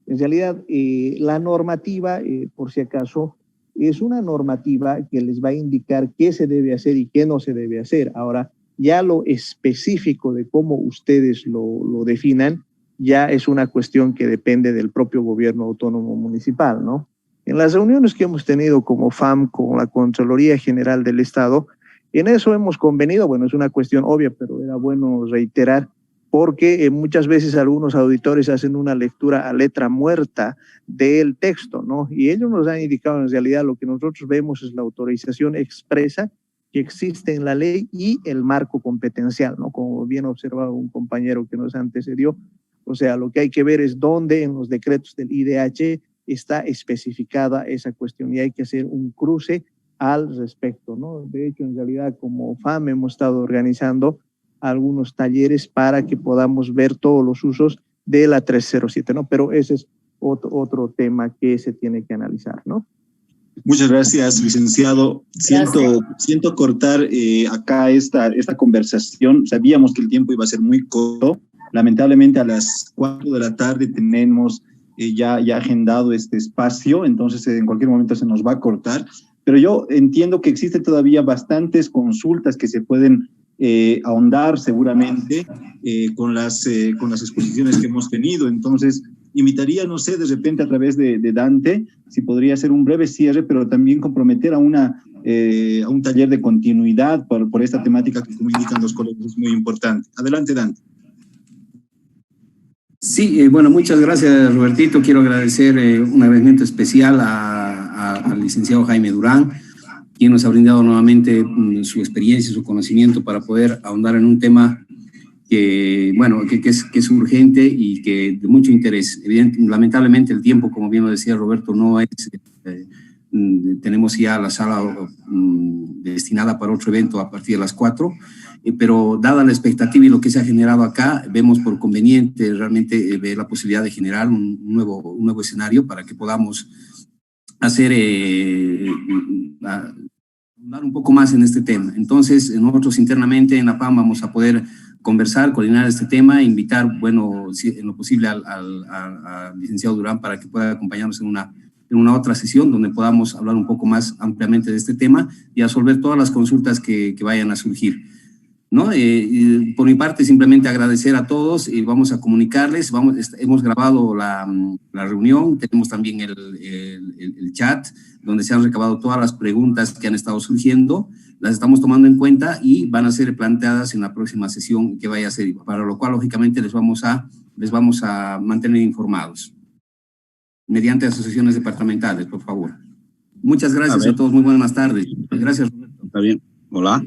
En realidad, la normativa, por si acaso, es una normativa que les va a indicar qué se debe hacer y qué no se debe hacer. Ahora, ya lo específico de cómo ustedes lo definan, ya es una cuestión que depende del propio gobierno autónomo municipal, ¿no? En las reuniones que hemos tenido como FAM con la Contraloría General del Estado, en eso hemos convenido, bueno, es una cuestión obvia, pero era bueno reiterar, porque muchas veces algunos auditores hacen una lectura a letra muerta del texto, ¿no? Y ellos nos han indicado en realidad lo que nosotros vemos es la autorización expresa que existe en la ley y el marco competencial, ¿no? Como bien observado un compañero que nos antecedió. O sea, lo que hay que ver es dónde en los decretos del IDH está especificada esa cuestión y hay que hacer un cruce al respecto, ¿no? De hecho, en realidad, como FAM hemos estado organizando algunos talleres para que podamos ver todos los usos de la 307, ¿no? Pero ese es otro tema que se tiene que analizar, ¿no? Muchas gracias, licenciado. Siento cortar acá esta conversación. Sabíamos que el tiempo iba a ser muy corto. Lamentablemente a las 4 de la tarde tenemos ya agendado este espacio, entonces en cualquier momento se nos va a cortar. Pero yo entiendo que existen todavía bastantes consultas que se pueden ahondar seguramente con las exposiciones que hemos tenido. Entonces, invitaría, no sé, de repente a través de Dante, si podría hacer un breve cierre, pero también comprometer a un taller de continuidad por esta temática que, como indican los colegas, es muy importante. Adelante, Dante. Sí, bueno, muchas gracias, Robertito. Quiero agradecer un agradecimiento especial al licenciado Jaime Durán, quien nos ha brindado nuevamente su experiencia y su conocimiento para poder ahondar en un tema que, bueno, que es urgente y que de mucho interés. Lamentablemente el tiempo, como bien lo decía Roberto, no es... tenemos ya la sala destinada para otro evento a partir de las 4, pero dada la expectativa y lo que se ha generado acá, vemos por conveniente realmente ver la posibilidad de generar un nuevo escenario para que podamos hacer, dar un poco más en este tema. Entonces, nosotros internamente en la PAM vamos a poder conversar, coordinar este tema, invitar, bueno, si, en lo posible al licenciado Durán para que pueda acompañarnos en una otra sesión donde podamos hablar un poco más ampliamente de este tema y resolver todas las consultas que vayan a surgir, ¿no? Y por mi parte, simplemente agradecer a todos y vamos a comunicarles. Hemos grabado la reunión, tenemos también el chat donde se han recabado todas las preguntas que han estado surgiendo, las estamos tomando en cuenta y van a ser planteadas en la próxima sesión que vaya a ser, para lo cual, lógicamente, les vamos a mantener informados mediante asociaciones departamentales, por favor. Muchas gracias a todos, muy buenas tardes. Gracias, Roberto. Está bien. Hola.